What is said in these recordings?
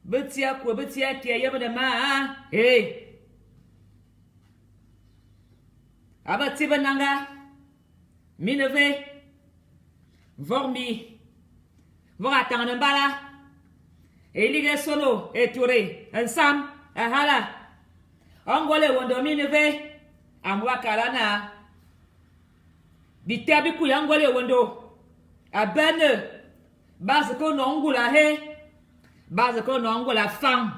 Betia quoi, betia qui est de ma, hey. Abati benanga, mineve, vormi, voratan en bala, elige solo, eture, ensam, ahala, angole wondo mineve, amwa kalana, bitabi kuyangole wondo, abene, base ko nongula he. Base ko nongo la fang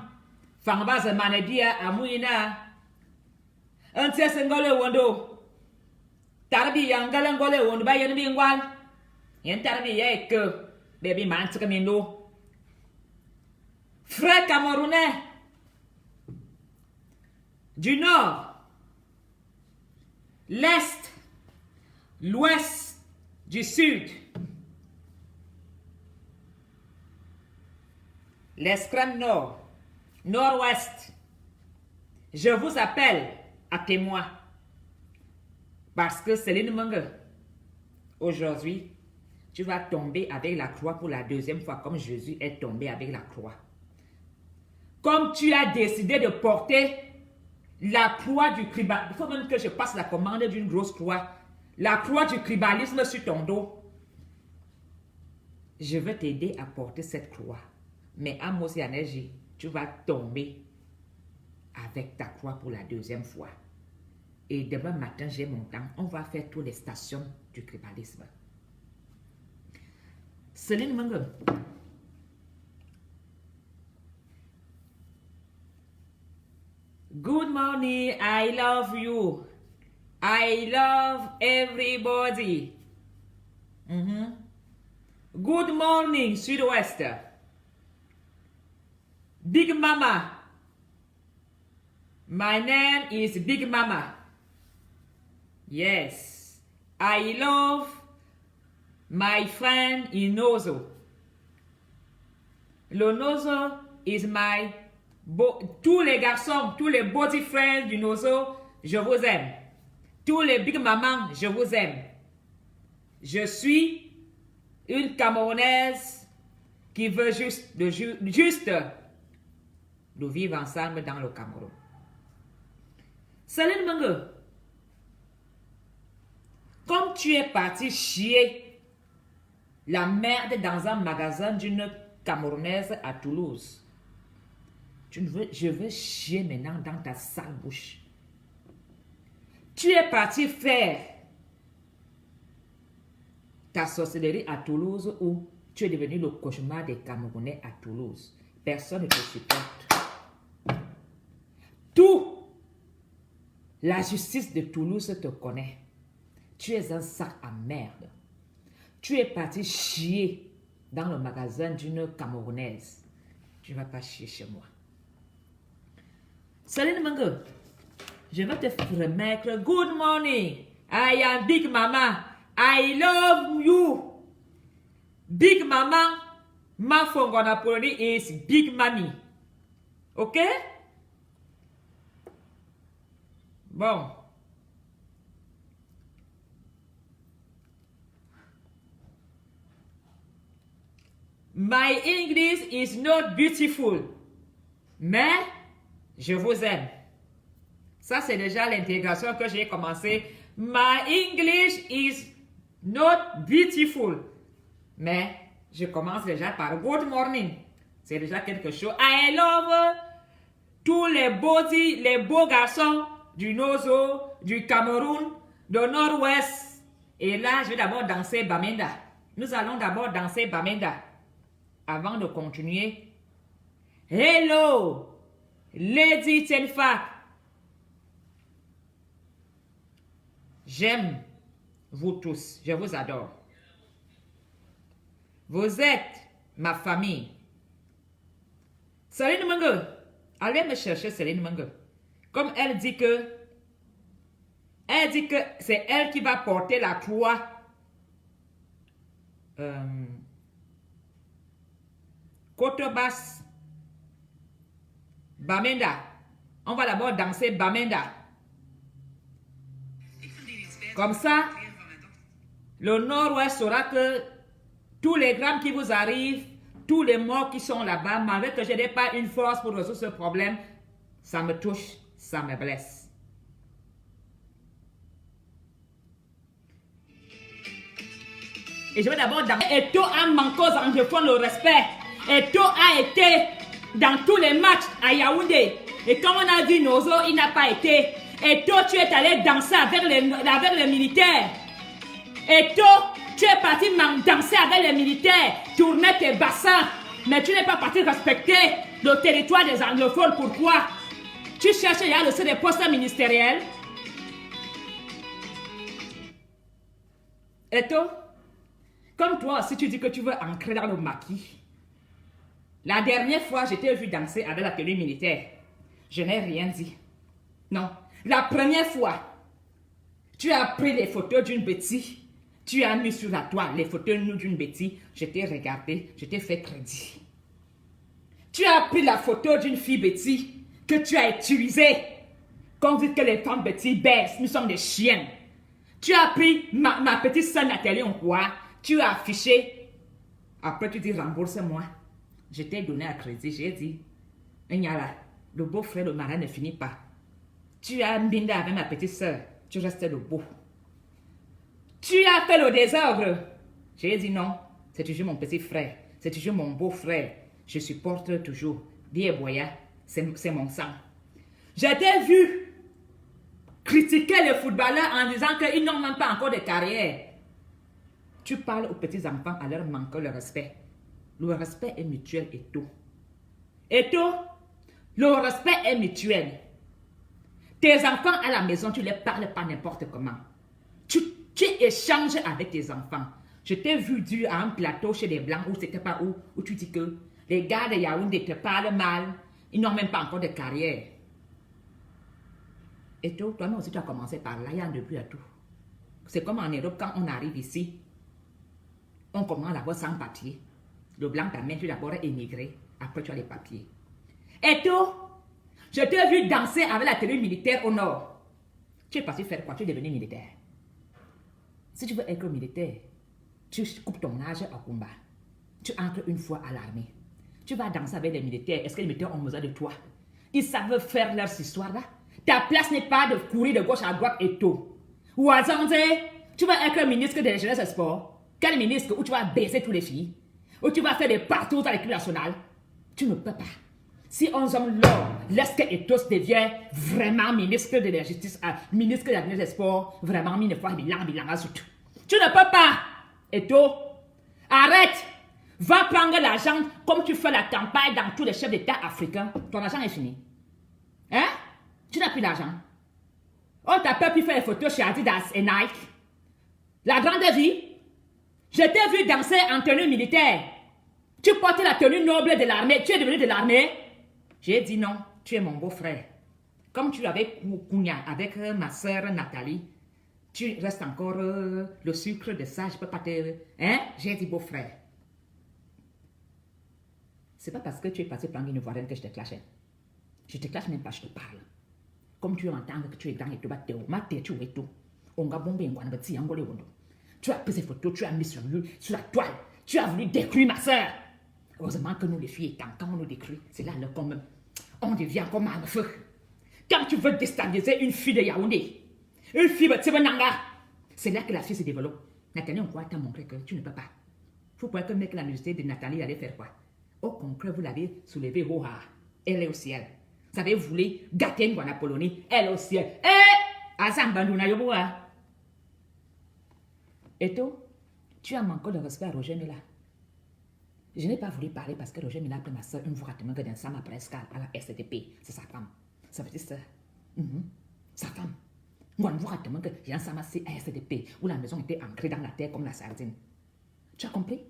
base manedia amuina antia sengole wondo tarbi yangale ngole wondo ba yen bingwal yen tarbi ye que baby man tika mindo frère camerounais du nord l'est l'ouest du sud. L'extrême nord, nord-ouest, je vous appelle à témoin. Parce que Céline Mengue, aujourd'hui, tu vas tomber avec la croix pour la deuxième fois, comme Jésus est tombé avec la croix. Comme tu as décidé de porter la croix du tribalisme, il faut même que je passe la commande d'une grosse croix, la croix du tribalisme sur ton dos. Je veux t'aider à porter cette croix. Mais à Mosianeji, tu vas tomber avec ta croix pour la deuxième fois. Et demain matin, j'ai mon temps. On va faire toutes les stations du tribalisme. Céline Mengue. Good morning. I love you. I love everybody. Good morning, Sud-Ouest. Big Mama. My name is Big Mama. Yes. I love my friend Inozo. L'Onozo is my... Tous les garçons, tous les body friends du Nozo, je vous aime. Tous les Big Mamas, je vous aime. Je suis une Camerounaise qui veut juste de vivre ensemble dans le Cameroun. Céline Mengue, comme tu es parti chier la merde dans un magasin d'une Camerounaise à Toulouse, je veux chier maintenant dans ta sale bouche. Tu es parti faire ta sorcellerie à Toulouse où tu es devenu le cauchemar des Camerounais à Toulouse. Personne ne te supporte. Tout la justice de Toulouse te connaît. Tu es un sac à merde. Tu es parti chier dans le magasin d'une Camerounaise. Tu ne vas pas chier chez moi. Céline Mengue, je vais te remettre good morning. I am Big Mama. I love you. Big Mama, ma fongona poloni is Big Mommy. Ok? Bon. My English is not beautiful. Mais je vous aime. Ça, c'est déjà l'intégration que j'ai commencé. My English is not beautiful. Mais je commence déjà par good morning. C'est déjà quelque chose. I love tous les beaux garçons du Nozo, du Cameroun, du Nord-Ouest. Et là, je vais d'abord danser Bamenda. Nous allons d'abord danser Bamenda. Avant de continuer. Hello, Lady Tenfak. J'aime vous tous. Je vous adore. Vous êtes ma famille. Céline Mengue. Allez me chercher Céline Mengue. Comme elle dit que c'est elle qui va porter la croix. Kotobas. Bamenda. On va d'abord danser Bamenda. Comme ça, le Nord-Ouest saura que tous les grammes qui vous arrivent, tous les morts qui sont là-bas, malgré que je n'ai pas une force pour résoudre ce problème, ça me touche, ça me blesse. Et je vais d'abord dans... Eto'o a manqué aux anglophones le respect. Eto'o a été dans tous les matchs à Yaoundé. Et comme on a dit Nozo, il n'a pas été. Eto'o, tu es allé danser avec les militaires. Eto'o, tu es parti danser avec les militaires, tourner tes bassins. Mais tu n'es pas parti respecter le territoire des anglophones. Pourquoi? Tu cherches à laisser des postes ministériels. Eto'o, comme toi aussi, tu dis que tu veux ancrer dans le maquis. La dernière fois, je t'ai vu danser avec la tenue militaire. Je n'ai rien dit. Non. La première fois, tu as pris les photos d'une bêtise. Tu as mis sur la toile les photos d'une bêtise. Je t'ai regardé, je t'ai fait crédit. Tu as pris la photo d'une fille bêtise que tu as utilisée. Quand on dit que les femmes bêtises baissent, nous sommes des chiennes. Tu as pris ma petite soeur Nathalie en quoi? Tu as affiché. Après, tu dis rembourse-moi. Je t'ai donné un crédit. J'ai dit, Nyala, le beau-frère, le marin ne finit pas. Tu as bindé avec ma petite soeur. Tu restes le beau. Tu as fait le désordre. J'ai dit non. C'est toujours mon petit frère. C'est toujours mon beau-frère. Je supporte toujours. Bien Boya, c'est mon sang. Je t'ai vu critiquer les footballeurs en disant qu'ils n'ont même pas encore de carrière. Tu parles aux petits-enfants à leur manquer le respect. Le respect est mutuel et tout. Et tout, le respect est mutuel. Tes enfants à la maison, tu ne les parles pas n'importe comment. Tu échanges avec tes enfants. Je t'ai vu dire à un plateau chez les Blancs, où c'était pas où tu dis que les gars de Yaoundé te parlent mal, ils n'ont même pas encore de carrière. Et toi aussi tu as commencé par là, il y a un début à tout. C'est comme en Europe, quand on arrive ici, on commence d'abord sans papier. Le blanc t'amène, tu d'abord émigré, après tu as les papiers. Et toi, je t'ai vu danser avec la tenue militaire au nord. Tu es parti faire quoi? Tu es devenu militaire. Si tu veux être militaire, tu coupes ton âge au combat. Tu entres une fois à l'armée. Tu vas danser avec les militaires. Est-ce que les militaires ont besoin de toi? Ils savent faire leur histoire là. Ta place n'est pas de courir de gauche à droite et tout. Ou à Zanzé, tu vas être ministre de la jeunesse et sport. Quel ministre où tu vas baiser toutes les filles? Où tu vas faire des partout à l'équipe nationale? Tu ne peux pas. Si un homme là, laisse que Ethos devient vraiment ministre de la justice, ministre de la jeunesse et sport, vraiment, mine fois, bilan, tu ne peux pas. Ethos, arrête. Va prendre l'argent comme tu fais la campagne dans tous les chefs d'État africains. Ton argent est fini. Hein? Tu n'as plus l'argent. On t'a pas pu faire les photos chez Adidas et Nike. La grande vie. Je t'ai vu danser en tenue militaire. Tu portais la tenue noble de l'armée. Tu es devenu de l'armée. J'ai dit non, tu es mon beau-frère. Comme tu avais Kounia avec ma soeur Nathalie, tu restes encore le sucre de ça. Je peux pas te... Hein? J'ai dit beau-frère. C'est pas parce que tu es passé prendre une Ivoirienne que je te clash. Je te clash même pas, je te parle. Comme tu entends que tu es dans et tu es tout. Tu as pris ces photos, tu as mis sur la toile. Tu as voulu détruire ma soeur. Heureusement que nous les filles, quand on nous détruit, c'est là comme on devient comme un feu. Quand tu veux déstabiliser une fille de Yaoundé, une fille de Tsebenanga, c'est là que la fille se développe. Nathalie, on croit t'a montré que tu ne peux pas. Faut croire que mec la université de Nathalie allait faire quoi? Au contraire, vous l'avez soulevé haut. Elle est au ciel. Vous avez voulu gâter une Polonie. Elle est au ciel. Eh! Azambanduna yoboa. Et toi, tu as manqué de respect à Roger Mila. Je n'ai pas voulu parler parce que Roger Mila a pris ma soeur une fois que dans sa presque à la STP. C'est sa femme. Ça veut dire ça. Sa femme. Moi, vous raconte que j'ai un SAMAC à STP où la maison était ancrée dans la terre comme la sardine. Tu as compris?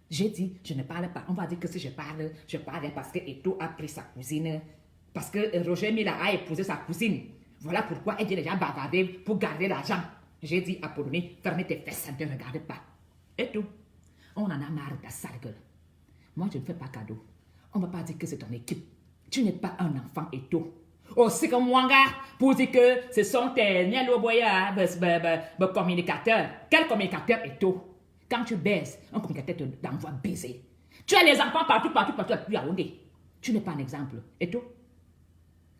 J'ai dit, je ne parle pas. On va dire que si je parle parce que Eto a pris sa cousine. Parce que Roger Mila a épousé sa cousine. Voilà pourquoi elle dit déjà bavarder pour garder l'argent. J'ai dit à Apollonie, fermez tes fesses, ça ne te regarde pas. Et tout. On en a marre de ta sale gueule. Moi, je ne fais pas cadeau. On ne va pas dire que c'est ton équipe. Tu n'es pas un enfant et tout. Aussi comme moi, pour dire que ce sont tes communicateurs. Quel communicateur est tout? Quand tu baises, un communicateur t'envoie baiser. Tu as les enfants partout à Yaoundé. Tu n'es pas un exemple.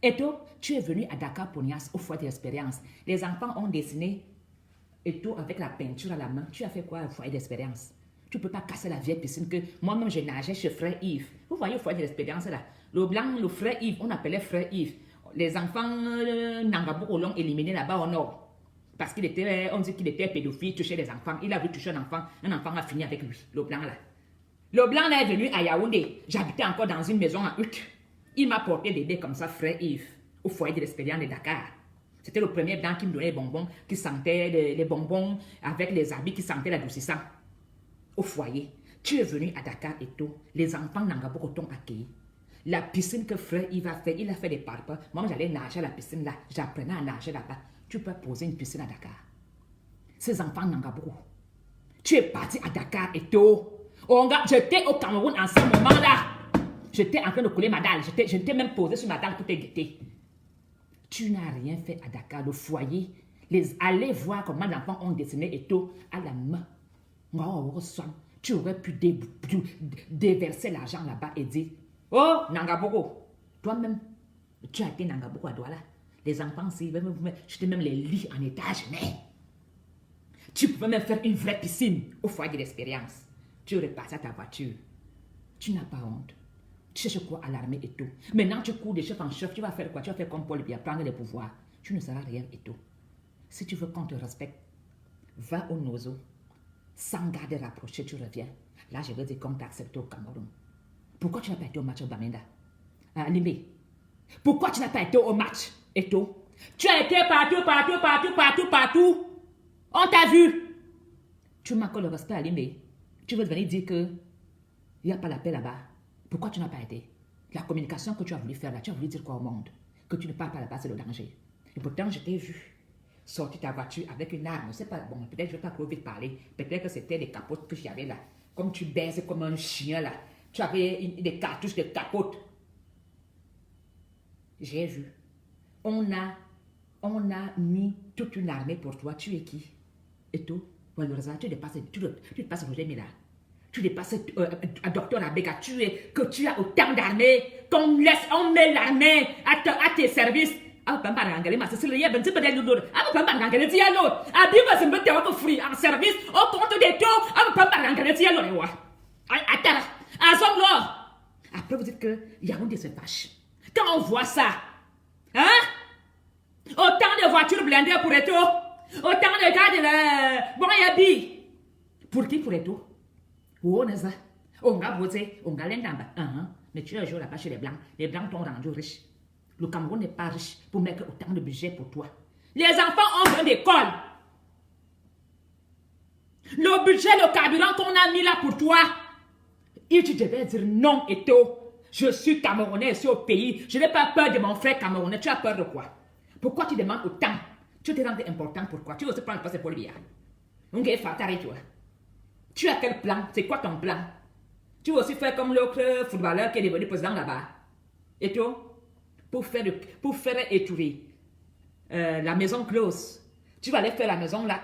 Eto, tu es venu à Dakar pour Nias au foyer d'expérience. Les enfants ont dessiné Eto avec la peinture à la main. Tu as fait quoi au foyer d'expérience? Tu ne peux pas casser la vieille piscine que moi-même je nageais chez frère Yves. Vous voyez au foyer d'expérience là. Le blanc, le frère Yves, on appelait frère Yves. Les enfants Nangabou l'ont éliminé là-bas au nord. Parce qu'il était, on dit qu'il était pédophile, touchait les enfants. Il a voulu toucher un enfant a fini avec lui, le blanc là. Le blanc là est venu à Yaoundé. J'habitais encore dans une maison en hutte. Il m'a porté bébé comme ça, frère Yves, au foyer de l'expérience de Dakar. C'était le premier blanc qui me donnait les bonbons, qui sentait les bonbons avec les habits qui sentaient l'adoucissant. Au foyer. Tu es venu à Dakar et tout. Les enfants Nangabou t'ont accueilli. La piscine que frère Yves a fait, il a fait des parpaings. Moi, j'allais nager à la piscine là. J'apprenais à nager là-bas. Tu peux poser une piscine à Dakar. Ces enfants Nangabou. Tu es parti à Dakar et tout. J'étais au Cameroun en ce moment-là. J'étais en train de couler ma dalle. J'étais même posé sur ma dalle pour te guetter. Tu n'as rien fait à Dakar. Le foyer, allez voir comment les enfants ont dessiné et tout à la main. Tu aurais pu déverser l'argent là-bas et dire, oh, Nangaboko, toi-même, tu as été Nangaboko à Douala. Les enfants, je t'ai même les lits en étage, mais tu pouvais même faire une vraie piscine au foyer de l'expérience. Tu aurais passé à ta voiture. Tu n'as pas honte. Tu cherches quoi à l'armée et tout. Maintenant, tu cours de chef en chef. Tu vas faire quoi? Tu vas faire comme Paul Biya, prendre les pouvoirs. Tu ne seras rien et tout. Si tu veux qu'on te respecte, va au Nozo. Sans garder rapproché, tu reviens. Là, je veux dire qu'on t'accepte au Cameroun. Pourquoi tu n'as pas été au match au Bamenda? Limbe. Pourquoi tu n'as pas été au match et tout? Tu as été partout. On t'a vu. Tu manques le respect à Limbe. Tu veux venir dire que il n'y a pas la paix là-bas. Pourquoi tu n'as pas été? La communication que tu as voulu faire là, tu as voulu dire quoi au monde? Que tu ne parles pas là-bas, c'est le danger. Et pourtant, je t'ai vu sortir ta voiture avec une arme. C'est pas bon, peut-être je ne vais pas trop vite parler. Peut-être que c'était les capotes que j'avais là. Comme tu baises comme un chien là. Tu avais des cartouches de capotes. J'ai vu. On a mis toute une armée pour toi. Tu es qui? Et tout. Valoriza, tu dépasses Roger Mila. Tu dépasses Docteur Abega. Tu as autant d'armées qu'on met l'armée à tes services. En service, au compte des taux, après vous dites que Yaoundé se fâche. Quand on voit ça, hein? Autant de voitures blindées pour Eto, autant de gars de bon yabi. Pour qui pour Eto? Oh, n'est-ce pas? On va voter, on va l'endamba. Mais tu es un jour là-bas chez les Blancs. Les Blancs t'ont rendu riche. Le Cameroun n'est pas riche pour mettre autant de budget pour toi. Les enfants ont besoin d'école. Le budget, le carburant qu'on a mis là pour toi, et tu devais dire non, Eto. Je suis Camerounais ici au pays. Je n'ai pas peur de mon frère Camerounais. Tu as peur de quoi? Pourquoi tu demandes autant? Tu te rends important pourquoi? Tu veux aussi prendre le poste pour lui. Tu as quel plan? C'est quoi ton plan? Tu veux aussi faire comme l'autre footballeur qui est devenu président là-bas. Eto, pour faire étourer la maison close. Tu vas aller faire la maison là,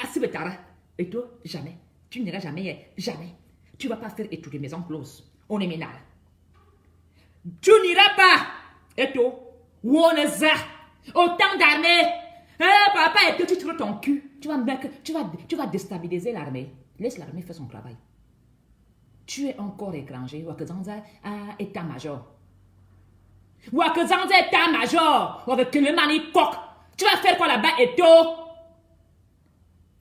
à Sibetara. Eto, jamais. Tu n'iras jamais, jamais. Tu ne vas pas faire étourer maison close. On est ménal. Tu n'iras pas. Eto, Woneza. Autant d'armées. Papa, Eto, tu trouves ton cul. Tu vas déstabiliser l'armée. Laisse l'armée faire son travail. Tu es encore étranger. Wakazanza état-major. Wakazanza état-major. Tu vas faire quoi là-bas, Eto?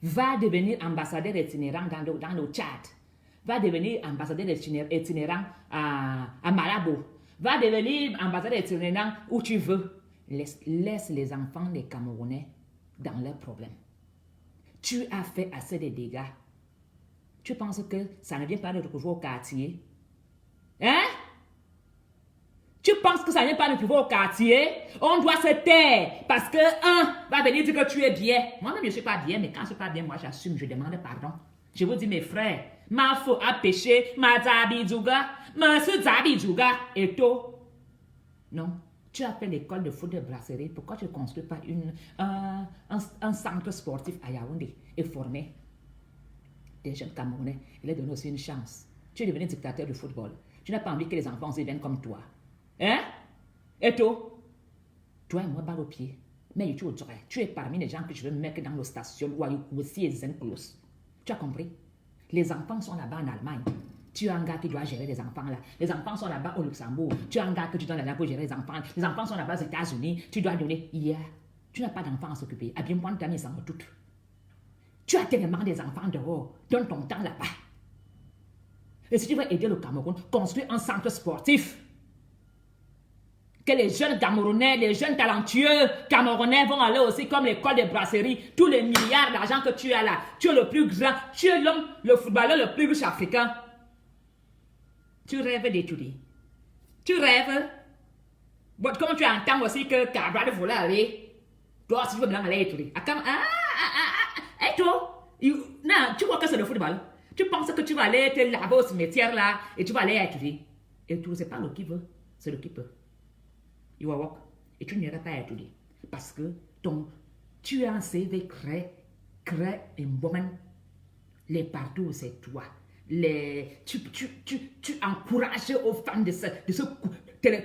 Va devenir ambassadeur itinérant dans le Tchad. Va devenir ambassadeur itinérant à Malabo. Va devenir ambassadeur itinérant où tu veux. Laisse les enfants des Camerounais dans leurs problèmes. Tu as fait assez de dégâts. Tu penses que ça ne vient pas de retrouver au quartier? Hein? Tu penses que ça ne vient pas de retrouver au quartier? On doit se taire parce que un va venir dire que tu es bien. Moi-même, je ne suis pas bien, mais quand je ne suis pas bien, moi j'assume, je demande pardon. Je vous dis, mes frères, ma faux a péché, ma zabidouga, ma zabidouga, et tout. Non. Tu as fait l'école de foot de Brasserie. Pourquoi tu ne construis pas un centre sportif à Yaoundé et former des jeunes Camerounais? Il a donné aussi une chance. Tu es devenu dictateur du football. Tu n'as pas envie que les enfants aussi viennent comme toi. Hein? Et toi? Toi et moi, balle au pied. Mais tu es parmi les gens que je veux mettre dans nos stations où aussi est close. Tu as compris? Les enfants sont là-bas en Allemagne. Tu as un gars qui doit gérer les enfants là. Les enfants sont là-bas au Luxembourg. Tu as un gars que tu donnes là pour gérer les enfants. Les enfants sont là-bas aux États-Unis. Tu dois donner. Hier, tu n'as pas d'enfants à s'occuper. À bien point, tu as mis en tout. Tu as tellement des enfants dehors. Donne ton temps là-bas. Et si tu veux aider le Cameroun, construis un centre sportif. Que les jeunes Camerounais, les jeunes talentueux Camerounais vont aller aussi comme l'école des brasseries. Tous les milliards d'argent que tu as là. Tu es le plus grand. Tu es l'homme, le footballeur le plus riche africain. Tu rêves d'étudier. Tu rêves. Bon, comment tu entends aussi que Cabral voulait aller? Toi, si tu veux bien aller étudier. Et toi? Non, tu vois que c'est le football. Tu penses que tu vas aller te laver au cimetière là et tu vas aller étudier. Et tout, c'est pas le qui veut, c'est le qui peut. You will walk. Et tu n'iras pas étudier. Parce que tu as un CV très woman. Les partout, c'est toi. Tu encourages aux femmes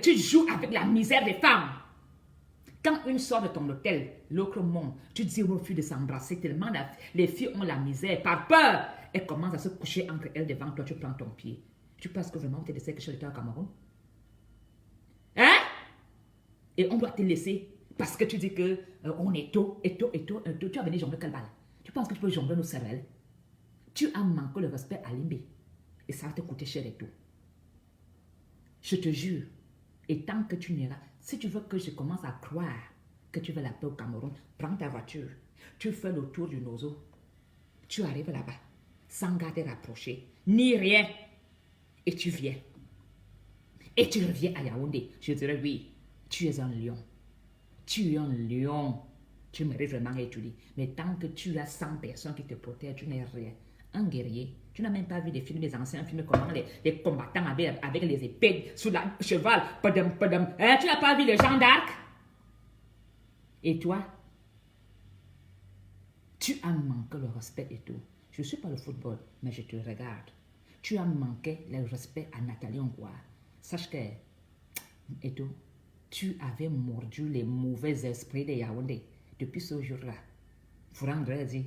tu joues avec la misère des femmes. Quand une sort de ton hôtel, l'autre monte, tu dis aux filles de s'embrasser tellement les filles ont la misère par peur. Elles commencent à se coucher entre elles devant toi, tu prends ton pied. Tu penses que vraiment tu es de quelque chose de toi au Cameroun? Hein? Et on doit te laisser parce que tu dis que on est tôt. Tu as venu jongler quelle balle? Tu penses que tu peux jongler nos cervelles? Tu as manqué le respect à Limbe. Et ça va te coûter cher et tout. Je te jure. Et tant que tu n'iras, si tu veux que je commence à croire que tu veux la paix au Cameroun, prends ta voiture. Tu fais le tour du Nozo. Tu arrives là-bas, sans garder rapproché, ni rien. Et tu viens. Et tu reviens à Yaoundé. Je dirais oui, tu es un lion. Tu es un lion. Tu mérites vraiment étudier. Mais tant que tu as 100 personnes qui te protègent, tu n'es rien. Un guerrier. Tu n'as même pas vu des films, des anciens films, comment les combattants avec les épées sur la cheval. Hein? Tu n'as pas vu les Jeanne d'Arc? Et toi? Tu as manqué le respect et tout. Je ne suis pas le football, mais je te regarde. Tu as manqué le respect à Nathalie Ongoua. Sache que, et tout, tu avais mordu les mauvais esprits de Yaoundé. Depuis ce jour-là, Franck Dre dit,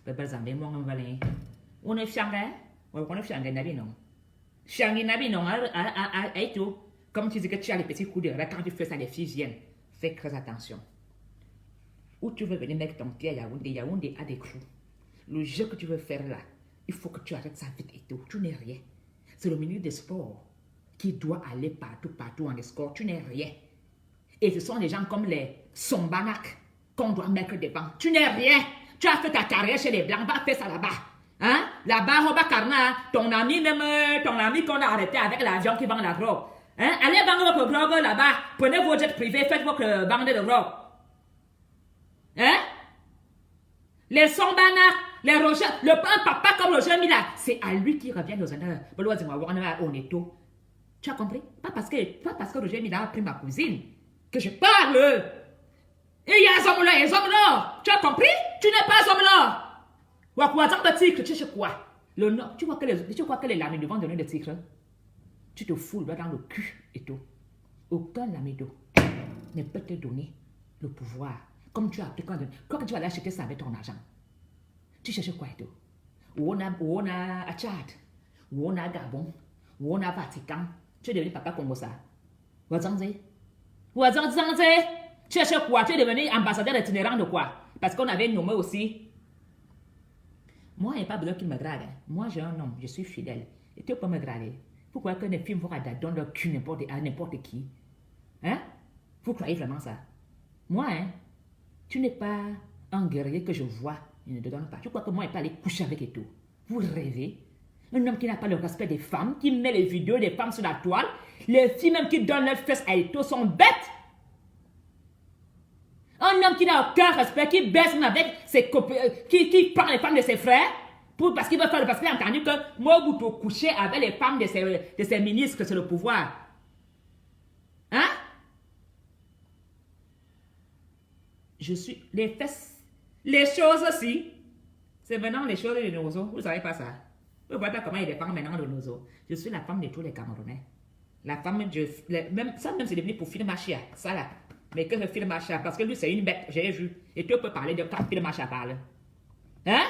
Papa Zambé, moi, on va aller. On est fiangé? On est fiangé, Nabi, non. Fiangé, Nabi, non, et tout. Comme tu dis que tu as les petits coups de rêve, quand tu fais ça, les filles viennent. Fais très attention. Où tu veux venir mettre ton pied à Yaoundé, Yaoundé a des clous. Le jeu que tu veux faire là, il faut que tu arrêtes ça vite et tout. Tu n'es rien. C'est le milieu des sports qui doit aller partout en escorte. Tu n'es rien. Et ce sont des gens comme les Sombanak qu'on doit mettre devant. Tu n'es rien. Tu as fait ta carrière chez les Blancs. Va faire ça là-bas. Hein? Là-bas, Roba Karna, ton ami qu'on a arrêté avec l'avion qui vend la drogue. Hein? Allez vendre votre drogue là-bas. Prenez vos jets privés. Faites votre bande de drogue. Hein? Les Sombanak, les Roger, un papa comme Roger Mila, c'est à lui qui revient aux honneurs. Tu as compris? Pas parce que Roger Mila a pris ma cousine que je parle. Et il y a un homme là, les hommes là. Tu as compris? Tu n'es pas homme là. Tu sais quoi? Le nom, tu crois que les lamidos vont donner des titres? Tu te fous dans le cul et tout. Aucun lamido ne peut te donner le pouvoir. Comme tu as appris quoi que tu vas aller acheter ça avec ton argent. Tu cherches quoi et tout? Où on a Tchad, où on a Gabon, où on a Vatican. Tu es devenu papa Congo ça. Tu cherches quoi? Tu es devenu ambassadeur itinérant de quoi? Parce qu'on avait nommé aussi. Moi, il n'y a pas besoin qu'il me drague. Moi, j'ai un homme, je suis fidèle. Et tu peux me draguer. Pourquoi que les films vont donner leur cul à n'importe qui? Hein? Vous croyez vraiment ça? Moi, hein? Tu n'es pas un guerrier que je vois. Il ne te donne pas. Tu crois que moi, il peut aller coucher avec et tout? Vous rêvez? Un homme qui n'a pas le respect des femmes, qui met les vidéos des femmes sur la toile. Les filles même qui donnent leurs fesses à Eto sont bêtes. Un homme qui n'a aucun respect, qui baisse avec ses copains, qui prend les femmes de ses frères, parce qu'il veut faire parce qu'il a entendu que Mobutu couchait avec les femmes de ses ministres, que c'est le pouvoir. Hein? Je suis les fesses, les choses aussi. C'est maintenant les choses de nos os. Vous ne savez pas ça. Vous ne voyez pas comment il dépend maintenant de Nozo. Je suis la femme de tous les Camerounais. La femme, même, ça même c'est devenu pour Phil Machia, ça là. Mais que Phil Machia, parce que lui c'est une bête, j'ai vu. Et tu peux parler de quand Phil Machia parle. Hein?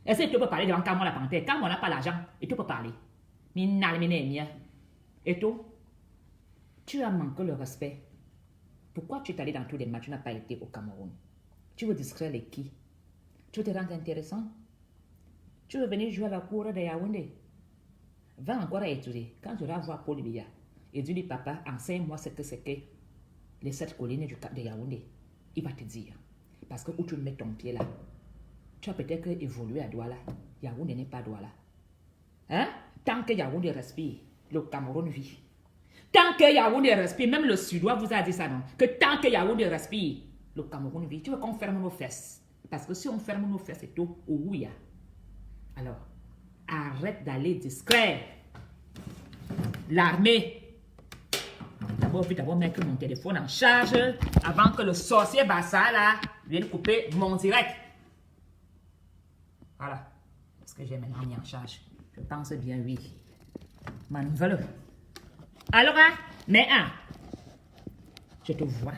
Est-ce que tu peux parler devant quand on la panthère? Quand on n'a pas l'argent, et tu peux parler. Et toi, tu as manqué le respect. Pourquoi tu es allé dans tous les matchs, tu n'as pas été au Cameroun? Tu veux distraire les qui? Tu veux te rendre intéressant? Tu veux venir jouer à la cour de Yaoundé? Va encore à étudier. Quand tu vas voir Paul Biya, et dis-lui, papa, enseigne-moi ce que c'est que les 7 collines de Yaoundé. Il va te dire. Parce que où tu mets ton pied là, tu as peut-être évolué à Douala. Yaoundé n'est pas Douala. Hein? Tant que Yaoundé respire, le Cameroun vit. Tant que Yaoundé respire, même le Sudois vous a dit ça, non? Que tant que Yaoundé respire, le Cameroun vit. Tu veux qu'on ferme nos fesses? Parce que si on ferme nos fesses, c'est tout. Oui. Alors, arrête d'aller discret. L'armée. D'abord mettre mon téléphone en charge avant que le sorcier Bassa là vienne couper mon direct. Voilà. Parce que j'ai maintenant mis en charge. Je pense bien, oui. Ma nouvelle. Alors, mais je te vois,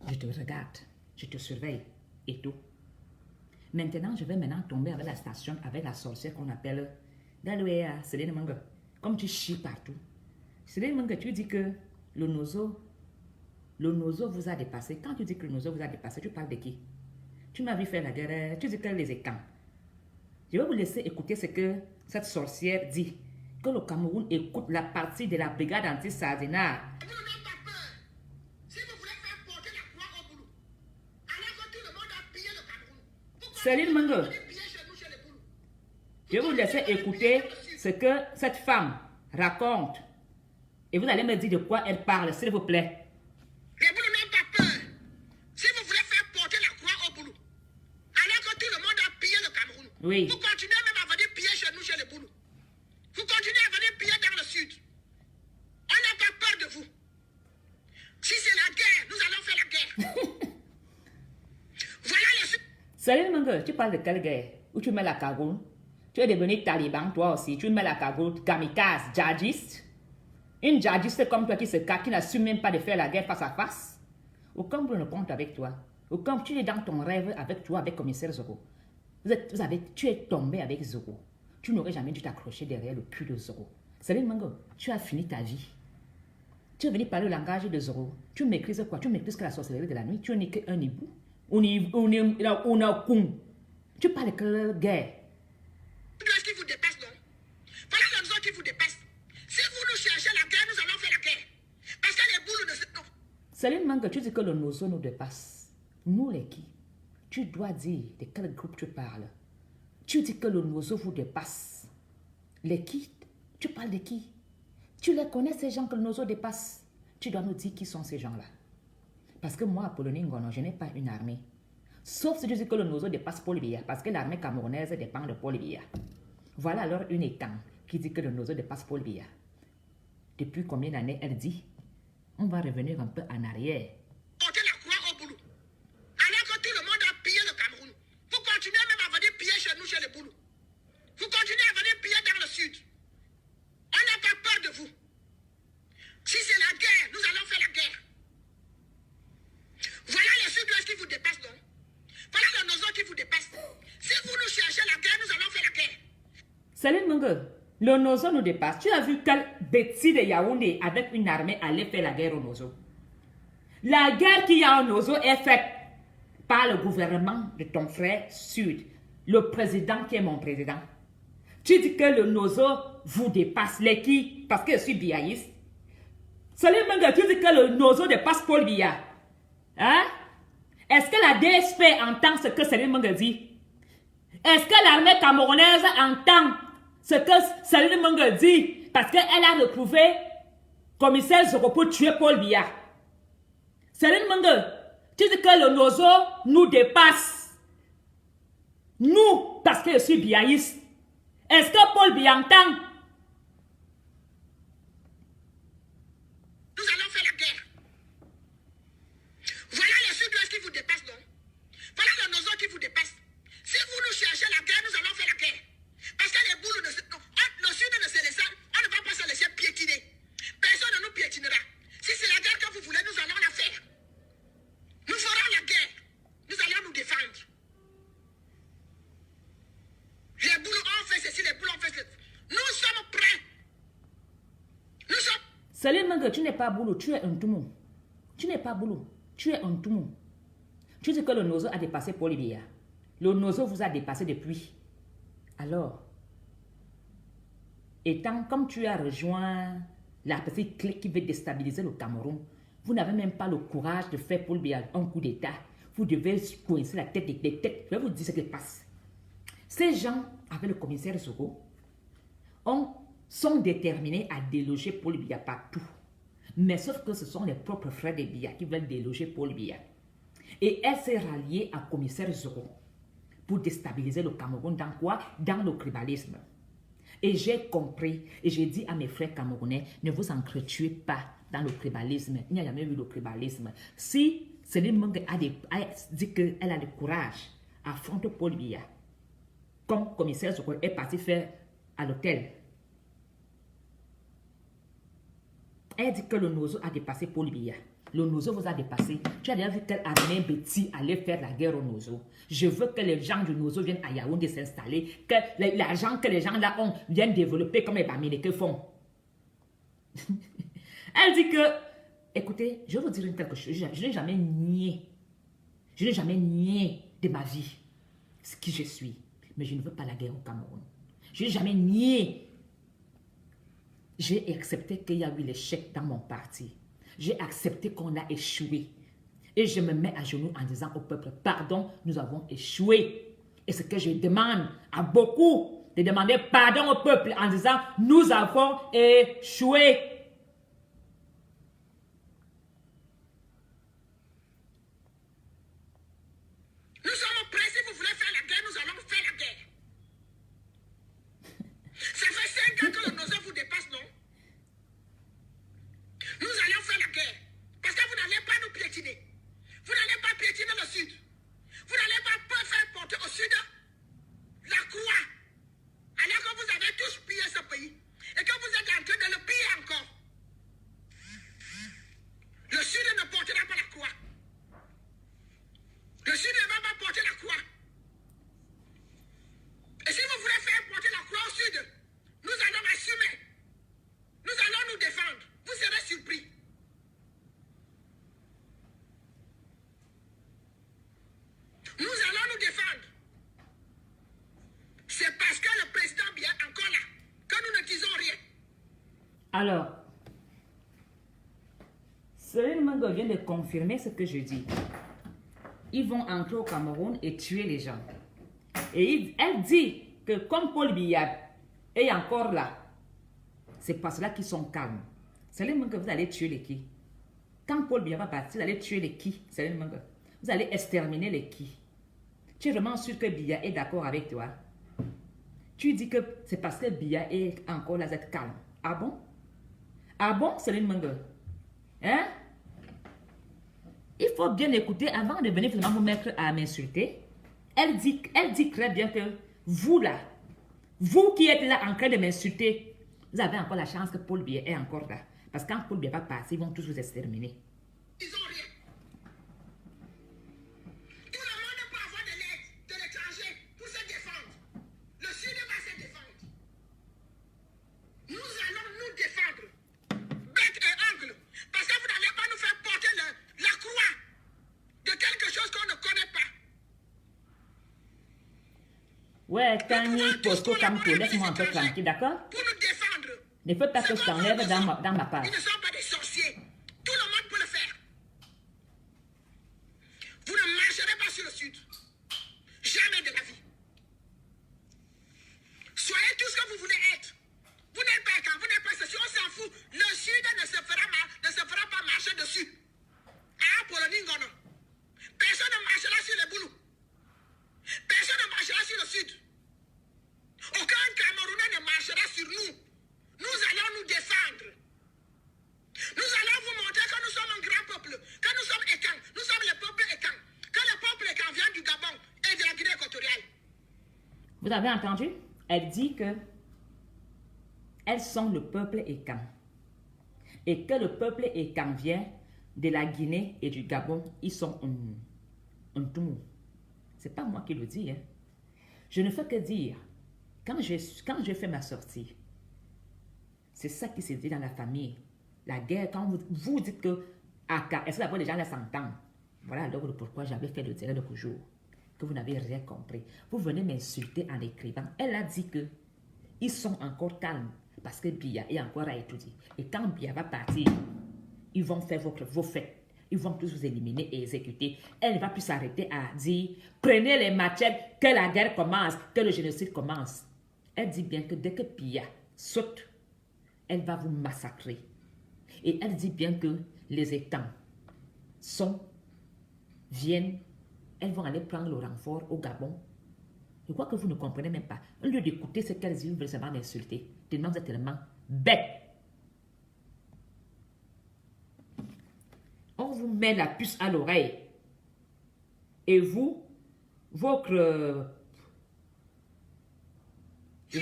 je te regarde, je te surveille et tout. Maintenant, je vais tomber avec la station, avec la sorcière qu'on appelle Galouéa, Céline Manga. Comme tu chies partout. Céline Manga, tu dis que le nozo vous a dépassé. Quand tu dis que le nozo vous a dépassé, tu parles de qui? Tu m'as vu faire la guerre, tu dis que les écans. Je vais vous laisser écouter ce que cette sorcière dit. Que le Cameroun écoute la partie de la brigade anti-Sardinat. Vous n'avez pas peur. Si vous voulez faire porter la croix au boulot, alors que tout le monde a pillé le Cameroun. Céline Manga, je vais vous laisser écouter ce que cette femme raconte. Et vous allez me dire de quoi elle parle, s'il vous plaît. Les boulots n'ont pas peur. Si vous voulez faire porter la croix au boulot, alors que tout le monde a pillé le Cameroun. Oui. Vous continuez même à venir piller chez nous, chez les boulots. Vous continuez à venir piller dans le sud. On n'a pas peur de vous. Si c'est la guerre, nous allons faire la guerre. Voilà les sud. Céline Manga, tu parles de quelle guerre? Où tu mets la cagoule? Tu es devenu taliban, toi aussi. Tu mets la cagoule kamikaze, djihadiste. Une djihadiste comme toi qui se cache, qui n'assume même pas de faire la guerre face à face. Aucun boulot ne compte avec toi. Aucun, tu es dans ton rêve avec toi, avec commissaire Zoro. Tu es tombé avec Zoro. Tu n'aurais jamais dû t'accrocher derrière le cul de Zoro. Céline Manga, tu as fini ta vie. Tu es venu parler le langage de Zoro. Tu maîtrises quoi? Tu maîtrises que la sorcellerie de la nuit. Tu n'es qu'un hibou. On a con. Tu parles que guerre. Est-ce qui vous dépasse, non? Voilà la zone qui vous dépasse. Si vous nous cherchez la guerre, nous allons faire la guerre. Parce que les boules ne se... Non. Céline Manga, tu dis que le nozo nous dépasse. Nous les qui? Tu dois dire de quel groupe tu parles. Tu dis que le nozo vous dépasse. Les qui? Tu parles de qui? Tu les connais ces gens que le nozo dépasse? Tu dois nous dire qui sont ces gens-là. Parce que moi, Apollonie Ngono, je n'ai pas une armée. Sauf si je dis que le nozo dépasse Paul Biya, parce que l'armée camerounaise dépend de Paul Biya. Voilà alors une étang qui dit que le nozo dépasse Paul Biya. Depuis combien d'années elle dit? On va revenir un peu en arrière. Portez la croix au boulot. Alors que tout le monde a pillé le Cameroun. Vous continuez même à venir piller chez nous, chez les boulots. Vous continuez à venir piller dans le sud. On n'a pas peur de vous. Si c'est la guerre, nous allons faire la guerre. Voilà le sud-ouest qui vous dépasse, non? Voilà le nozo qui vous dépasse. Si vous nous cherchez la guerre, nous allons faire la guerre. Céline Manga, le nozo nous dépasse. Tu as vu quelle bêtise de Yaoundé avec une armée aller faire la guerre au nozo? La guerre qu'il y a au nozo est faite par le gouvernement de ton frère sud, le président qui est mon président. Tu dis que le nozo vous dépasse. Les qui? Parce que je suis biaïste. Céline Manga, tu dis que le nozo dépasse Paul Biya. Hein? Est-ce que la DSP entend ce que Céline Manga dit? Est-ce que l'armée camerounaise entend ce que Céline Manga dit? Parce qu'elle a retrouvé commissaire Zoro pour tuer Paul Biya. Céline Manga, tu dis que le nozo nous dépasse. Nous, parce que je suis biaïste. Est-ce que Paul Biya entend? Nous allons faire la guerre. Voilà le sud-ouest qui vous dépasse, non? Voilà le nozo qui vous dépasse. Si vous nous cherchez la guerre, nous allons faire la guerre. Parce que les boules ne se... Non. Seulement que tu n'es pas boulot, tu es un Toumou. Tu n'es pas boulot, tu es un Toumou. Tu dis que le Nozo a dépassé Paul Biya. Le Nozo vous a dépassé depuis. Alors, étant comme tu as rejoint la petite clique qui veut déstabiliser le Cameroun, vous n'avez même pas le courage de faire Paul Biya un coup d'État. Vous devez coincer la tête des têtes. Je vais vous dire ce qui passe. Ces gens, avec le commissaire Zogo, sont déterminés à déloger Paul Biya partout. Mais sauf que ce sont les propres frères de Biya qui veulent déloger Paul Biya. Et elle s'est ralliée à commissaire Zogo pour déstabiliser le Cameroun dans quoi? Dans le tribalisme. Et j'ai compris et j'ai dit à mes frères camerounais, ne vous entretuez pas dans le tribalisme. Il n'y a jamais eu le tribalisme. Si Céline Meng a dit qu'elle a le courage à affronter Paul Biya, comme commissaire Zogo est parti faire à l'hôtel, elle dit que le Nozo a dépassé Paul Biya. Le Nozo vous a dépassé. Tu as déjà vu quelle armée Betty allait faire la guerre au Nozo. Je veux que les gens du Nozo viennent à Yaoundé s'installer, que l'argent que les gens là ont viennent développer comme les Bamileke font. Elle dit que, écoutez, je vais vous dire quelque chose. Je n'ai jamais nié. Je n'ai jamais nié de ma vie ce qui je suis. Mais je ne veux pas la guerre au Cameroun. Je n'ai jamais nié. J'ai accepté qu'il y a eu l'échec dans mon parti. J'ai accepté qu'on a échoué. Et je me mets à genoux en disant au peuple, pardon, nous avons échoué. Et ce que je demande à beaucoup, de demander pardon au peuple en disant, nous avons échoué. Nous sommes prêts, si vous voulez faire la guerre, nous allons faire la guerre. Ça fait 5 ans que le Nozo vous dépasse, non? Nous allons faire la guerre. Parce que vous n'allez pas nous piétiner. Vous n'allez pas piétiner le Sud. Vous n'allez pas faire porter au Sud la croix. Alors que vous avez tous pillé ce pays. Et que vous êtes en train de le piller encore. Le Sud ne portera pas la croix. Le Sud ne va pas porter la croix. Et si vous voulez faire porter la croix au Sud, nous allons assumer. Nous allons nous défendre. Vous serez surpris. Nous allons nous défendre. C'est parce que le président Biya est encore là que nous ne disons rien. Alors, Céline Mengo vient de confirmer ce que je dis. Ils vont entrer au Cameroun et tuer les gens. Et elle dit que comme Paul Biya est encore là, c'est parce là qu'ils sont calmes. Céline Mengo, vous allez tuer les qui? Quand Paul Biya va partir, vous allez tuer les qui, Céline Mengo? Vous allez exterminer les qui? Tu es vraiment sûr que Biya est d'accord avec toi? Tu dis que c'est parce que Biya est encore là, vous êtes calme. Ah bon? Ah bon, Céline Mengo? Hein? Il faut bien écouter avant de venir finalement vous mettre à m'insulter. Elle dit très bien que vous là, vous qui êtes là en train de m'insulter, vous avez encore la chance que Paul Biya est encore là. Parce que quand Paul Biya va passer, ils vont tous vous exterminer. Ils n'ont rien. Tout le monde peut avoir de l'aide de l'étranger pour se défendre. Le Sud va se défendre. Nous allons nous défendre. Bec et ongle. Parce que vous n'allez pas nous faire porter la croix de quelque chose qu'on ne connaît pas. Ouais, Tani, Posco, Campo, laisse-moi un peu tranquille, d'accord? Pour nous défendre. Ne fais pas que je t'enlève dans ma part. Ils ne sont pas des sorciers. Tout le monde peut le faire. Vous ne marcherez pas sur le Sud. Jamais de la vie. Soyez tout ce que vous voulez être. Vous n'êtes pas quand vous n'êtes pas ceci, on s'en fout. Le Sud ne se fera pas marcher dessus. Ah, pour le Ningono. Personne ne marchera sur les boulous. Personne ne marchera sur le Sud. Aucun Camerounais ne marchera sur nous. Nous allons nous défendre. Nous allons vous montrer que nous sommes un grand peuple, que nous sommes Ekang, nous sommes le peuple Ekang, que le peuple Ekang vient du Gabon et de la Guinée équatoriale. Vous avez entendu? Elle dit que elles sont le peuple Ekang. Et que le peuple Ekang vient de la Guinée et du Gabon. Ils sont un tout. C'est pas moi qui le dis. Hein. Je ne fais que dire, quand je fais ma sortie, c'est ça qui s'est dit dans la famille. La guerre, quand vous dites que est-ce que d'abord les gens laissent entendre? Voilà donc pourquoi j'avais fait le direct de jour. Que vous n'avez rien compris. Vous venez m'insulter en écrivant. Elle a dit que ils sont encore calmes parce que Biya est encore à étudier. Et quand Biya va partir, ils vont faire vos fêtes. Ils vont tous vous éliminer et exécuter. Elle ne va plus s'arrêter à dire prenez les machettes, que la guerre commence, que le génocide commence. Elle dit bien que dès que Biya saute, elle va vous massacrer. Et elle dit bien que les étangs viennent, elles vont aller prendre le renfort au Gabon. Je crois que vous ne comprenez même pas. Au lieu d'écouter ce qu'elles disent, vous voulez seulement m'insulter. Tellement vous êtes tellement bête. On vous met la puce à l'oreille. Et vous, votre... Je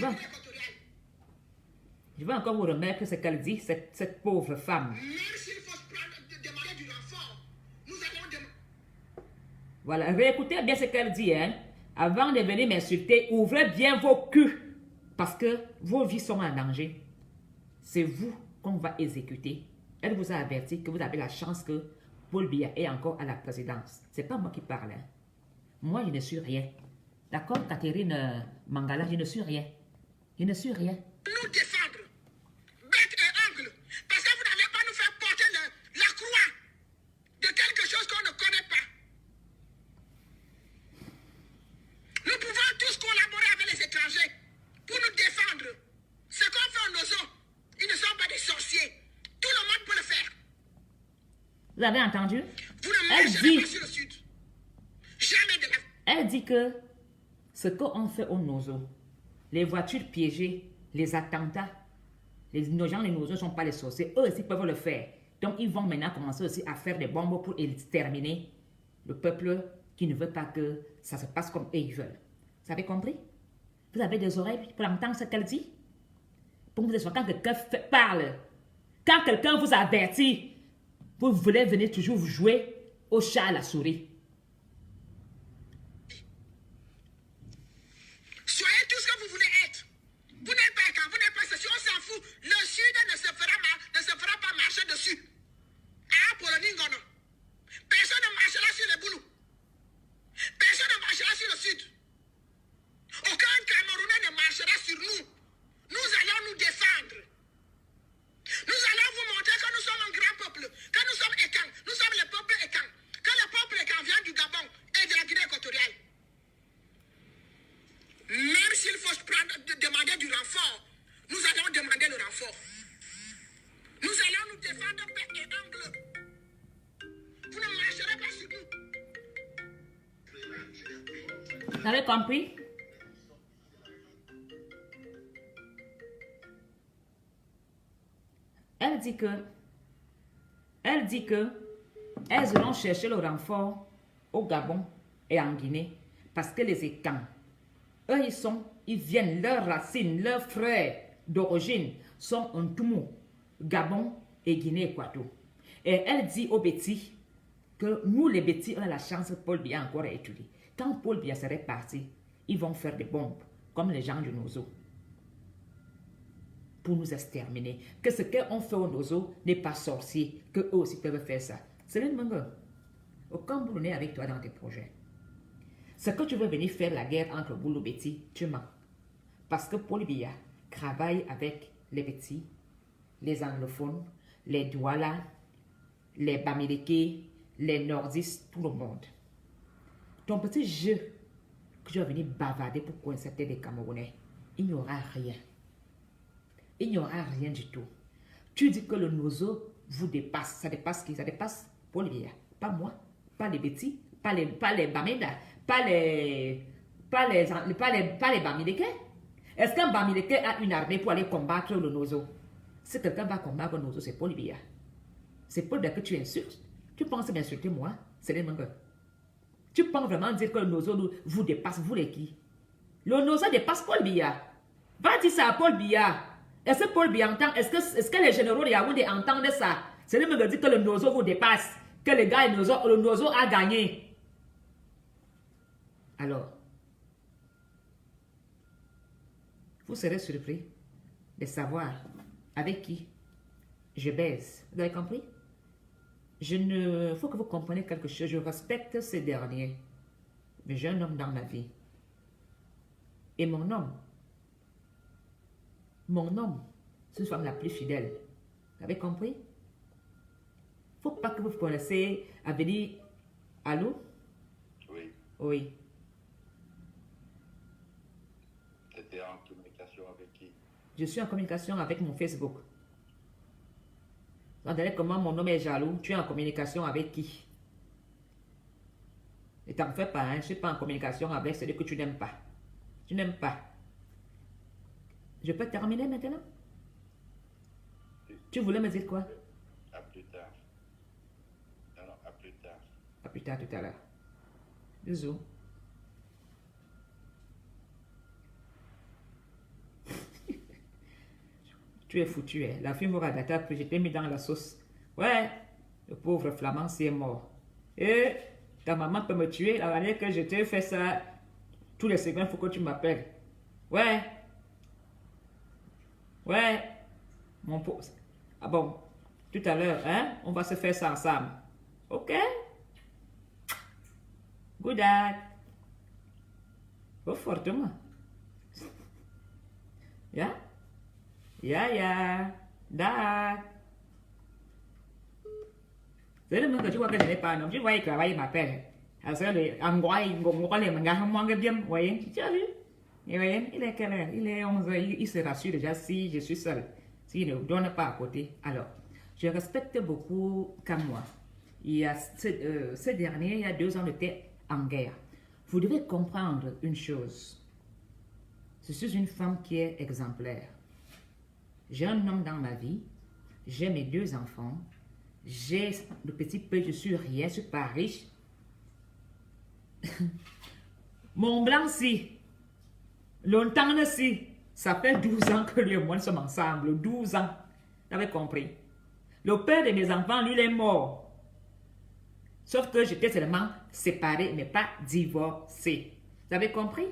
vais encore vous remettre ce qu'elle dit, cette pauvre femme. Même s'il faut demander du renfort, nous allons demander. Voilà, réécoutez bien ce qu'elle dit, hein. Avant de venir m'insulter, ouvrez bien vos culs. Parce que vos vies sont en danger. C'est vous qu'on va exécuter. Elle vous a averti que vous avez la chance que Paul Biya est encore à la présidence. C'est pas moi qui parle. Hein. Moi, je ne suis rien. D'accord, Catherine Mangala, je ne suis rien. Je ne suis rien. Nous défendre, bec et ongle, parce que vous n'allez pas nous faire porter la croix de quelque chose qu'on ne connaît pas. Nous pouvons tous collaborer avec les étrangers pour nous défendre. Ce qu'on fait en Ozo, ils ne sont pas des sorciers. Tout le monde peut le faire. Vous avez entendu? Vous ne marcherez pas sur le sud. Jamais de la... Elle dit que ce qu'on fait au Nozo, les voitures piégées, les attentats, nos gens, les Nozo ne sont pas les sorciers. Eux aussi peuvent le faire. Donc, ils vont maintenant commencer aussi à faire des bombes pour exterminer le peuple qui ne veut pas que ça se passe comme eux ils veulent. Vous avez compris? Vous avez des oreilles pour entendre ce qu'elle dit? Pour vous dire, quand quelqu'un parle, quand quelqu'un vous avertit, vous voulez venir toujours vous jouer au chat à la souris. Soyez tout ce que vous voulez être. Vous n'êtes pas quand vous n'êtes pas ceci, on s'en fout. Le sud ne se fera pas marcher dessus. Ah, pour le Ningono. Personne ne marchera sur les boulous. Personne ne marchera sur le sud. Aucun Camerounais ne marchera sur nous. Nous allons nous défendre. Nous allons vous montrer que nous sommes un grand peuple, que nous sommes Ekang, nous sommes le peuple Ekang, que le peuple Ekang vient du Gabon et de la Guinée équatoriale. Même s'il faut demander du renfort, nous allons demander le renfort. Nous allons nous défendre bec et ongle. Vous ne marcherez pas sur nous. Vous avez compris? Elle dit que elles iront chercher le renfort au Gabon et en Guinée parce que les Ekans, eux ils viennent, leurs racines, leurs frères d'origine sont en Toumou, Gabon et Guinée-Équateur. Et elle dit aux Betty que nous les Betty, on a la chance que Paul Biya encore à étudier. Quand Paul Biya serait parti, ils vont faire des bombes comme les gens du Nozo pour nous exterminer. Que ce qu'on fait au Nozo n'est pas sorcier, qu'eux aussi peuvent faire ça. C'est le même. Aucun boulot n'est avec toi dans tes projets. Ce que tu veux venir faire la guerre entre Boulou et Betty, tu mens. Parce que Paul Biya travaille avec les Betty, les anglophones, les Douala, les Bamileke, les nordistes, tout le monde. Ton petit jeu que tu vas venir bavarder pour coincer des Camerounais, il n'y aura rien. Il n'y aura rien du tout. Tu dis que le Nozo vous dépasse. Ça dépasse qui? Ça dépasse Paul Biya. Pas moi, pas les Betty, pas les Bamenda, pas les Bamileke. Est-ce qu'un Bamileke a une armée pour aller combattre le Nozo? Si quelqu'un va combattre le Nozo, c'est Paul Biya. C'est Paul Biya que tu insultes. Tu penses m'insulter moi? C'est les mangas. Tu penses vraiment dire que le Nozo vous dépasse, vous les qui? Le Nozo dépasse Paul Biya. Va dire ça à Paul Biya. Est-ce que Paul Biya entend? Est-ce que les généraux de Yaoundé entendent ça? C'est lui qui dit que le Nozo vous dépasse. Que le gars, le Nozo a gagné. Alors, vous serez surpris de savoir avec qui je baise. Vous avez compris? Il faut que vous compreniez quelque chose. Je respecte ces derniers. Mais j'ai un homme dans ma vie. Et mon homme, c'est une femme la plus fidèle. Vous avez compris? Il ne faut pas que vous connaissiez à venir. Allô? Oui, Oui. c'était en communication avec qui? Je suis en communication avec mon Facebook. Vous entendez comment mon homme est jaloux? Tu es en communication avec qui? Et t'en fais pas, hein? Je ne suis pas en communication avec celui que tu n'aimes pas. Tu n'aimes pas. Je peux terminer maintenant? Tu voulais me dire quoi? À plus tard. Non, à plus tard. À plus tard tout à l'heure. Bisous. Tu es foutu, hein? La fille m'aura d'attaque, puis je t'ai mis dans la sauce. Ouais, le pauvre flamand, c'est mort. Et ta maman peut me tuer la manière que je t'ai fait ça. Tous les secondes, il faut que tu m'appelles. Ouais. Ouais. Mon pauvre. Ah bon, tout à l'heure, hein? On va se faire ça ensemble. Ok? Good night. Go fortement. Yeah? Yeah. That. C'est le même que tu vois que je n'ai pas un homme. Tu vois, il travaille, il m'appelle. Alors, c'est un gars, il me bien. Vous voyez? Tu as vu? Et vous voyez? Il est quelle heure? Il est 11 heures. Il se rassure déjà si je suis seul. S'il ne donne pas à côté. Alors, je respecte beaucoup Kamwa. Il y a ce dernier, il y a 2 ans, il était en guerre. Vous devez comprendre une chose. Je suis une femme qui est exemplaire. J'ai un homme dans ma vie. J'ai mes 2 enfants. J'ai le petit peu, je suis rien, je suis pas riche. Mon blanc, si. Longtemps, si. Ça fait 12 ans que lui et moi nous sommes ensemble. 12 ans. Vous avez compris? Le père de mes enfants, lui, il est mort. Sauf que j'étais seulement séparée, mais pas divorcée. Vous avez compris?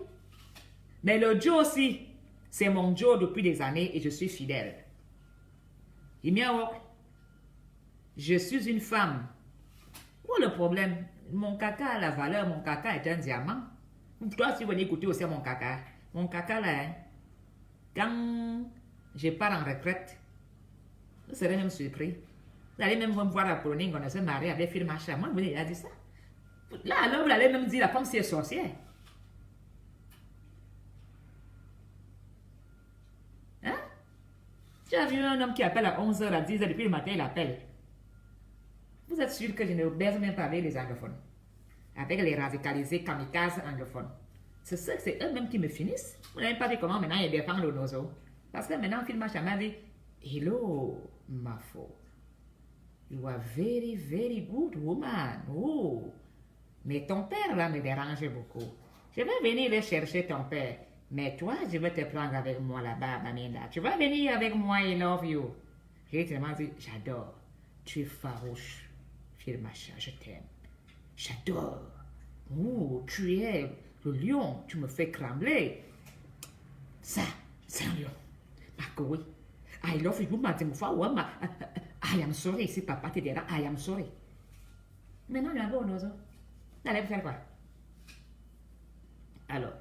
Mais le Joe aussi, c'est mon Joe depuis des années et je suis fidèle. Je suis une femme. Quoi le problème? Mon caca a la valeur, mon caca est un diamant. Toi, si vous venez écouter aussi mon caca là, hein, quand je pars en retraite, vous serez même surpris. Vous allez même me voir à Pologne, on se marié avec Phil Macha. Moi, vous avez dit ça. Là, alors, vous allez même dire la femme, c'est sorcière. Hein? Tu as vu un homme qui appelle à 11 h, à 10 h, depuis le matin, il appelle. Vous êtes sûr que je ne baise même pas avec les anglophones? Avec les radicalisés kamikazes anglophones. C'est eux-mêmes qui me finissent. Vous n'avez pas vu comment maintenant ils défendent le nozo. Parce que maintenant, Phil Macha m'a dit, hello, ma faute. You are very, very good woman. Oh. Mais ton père, là, me dérange beaucoup. Je vais venir le chercher, ton père. Mais toi, je vais te prendre avec moi là-bas, Maminda. Tu vas venir avec moi, I love you. J'ai tellement dit, j'adore. Tu es farouche. Phil Macha, je t'aime. J'adore. Oh, tu es le lion. Tu me fais trembler. Ça, c'est un lion. Marco, oui. I love you, madame. I am sorry, si papa te dira, I am sorry. Maintenant, il y a un bon oiseau. Allez, vous faire quoi? Alors,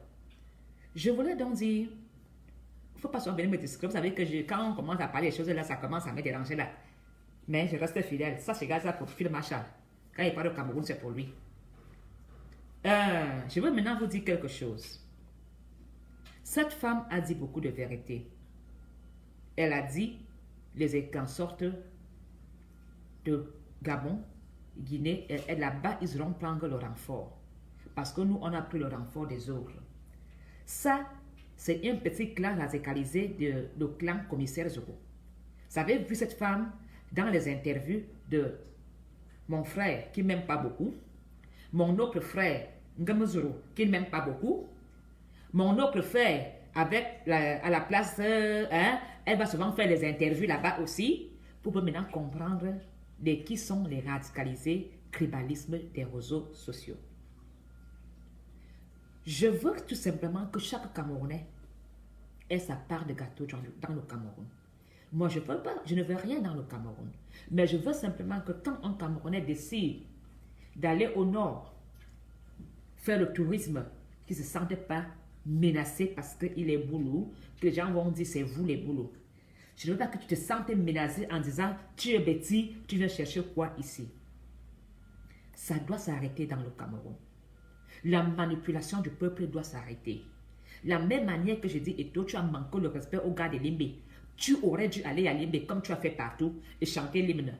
je voulais donc dire, il ne faut pas se venir me discret. Vous savez que quand on commence à parler des choses là, ça commence à me déranger là. Mais je reste fidèle. Ça, je garde ça pour Phil Marshall. Quand il parle au Cameroun, c'est pour lui. Je veux maintenant vous dire quelque chose. Cette femme a dit beaucoup de vérité. Elle a dit, les écans sortent de Gabon, Guinée, et là-bas, ils iront prendre le renfort. Parce que nous, on a pris le renfort des autres. Ça, c'est un petit clan radicalisé de clan commissaire Zoro. Vous avez vu cette femme dans les interviews de mon frère qui ne m'aime pas beaucoup, mon autre frère, Ngamazoro, qui ne m'aime pas beaucoup, mon autre frère, à la place, elle va souvent faire des interviews là-bas aussi, pour maintenant comprendre de qui sont les radicalisés tribalisme des réseaux sociaux. Je veux tout simplement que chaque Camerounais ait sa part de gâteau dans le Cameroun. Moi, je veux pas, je ne veux rien dans le Cameroun. Mais je veux simplement que quand un Camerounais décide d'aller au nord, faire le tourisme, qu'il ne se sente pas menacé parce qu'il est boulot, que les gens vont dire c'est vous les boulots. Je ne veux pas que tu te sentes menacé en disant tu es bêtis, tu viens chercher quoi ici. Ça doit s'arrêter dans le Cameroun. La manipulation du peuple doit s'arrêter. La même manière que je dis, et toi, tu as manqué le respect au gars de Limbe. Tu aurais dû aller à Limbe comme tu as fait partout et chanter l'hymne.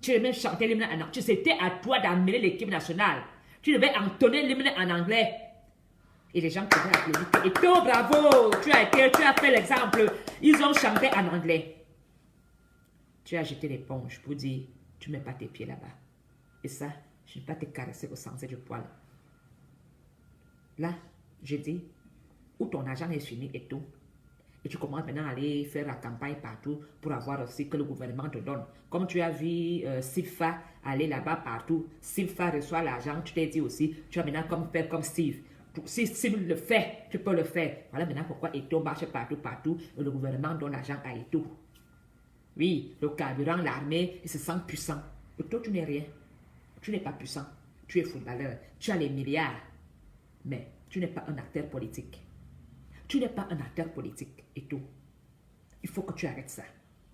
Tu devais même chanter l'hymne en anglais. C'était à toi d'amener l'équipe nationale. Tu devais entonner l'hymne en anglais. Et les gens pouvaient applaudir. Et toi, bravo, tu as fait l'exemple. Ils ont chanté en anglais. Tu as jeté l'éponge pour dire, tu ne mets pas tes pieds là-bas. Et ça, je ne vais pas te caresser au sens du poil. Là, je dis, où ton argent est fini et tout. Et tu commences maintenant à aller faire la campagne partout pour avoir aussi que le gouvernement te donne. Comme tu as vu Sifa aller là-bas partout, Sifa reçoit l'argent, tu t'es dit aussi, tu vas maintenant faire comme Steve. Si Steve le fait, tu peux le faire. Voilà maintenant pourquoi Eto marche partout, et le gouvernement donne l'argent à Eto. Oui, le carburant, l'armée, il se sent puissant. Et toi, tu n'es rien. Tu n'es pas puissant. Tu es footballeur. Tu as les milliards. Mais tu n'es pas un acteur politique. Tu n'es pas un acteur politique et tout. Il faut que tu arrêtes ça.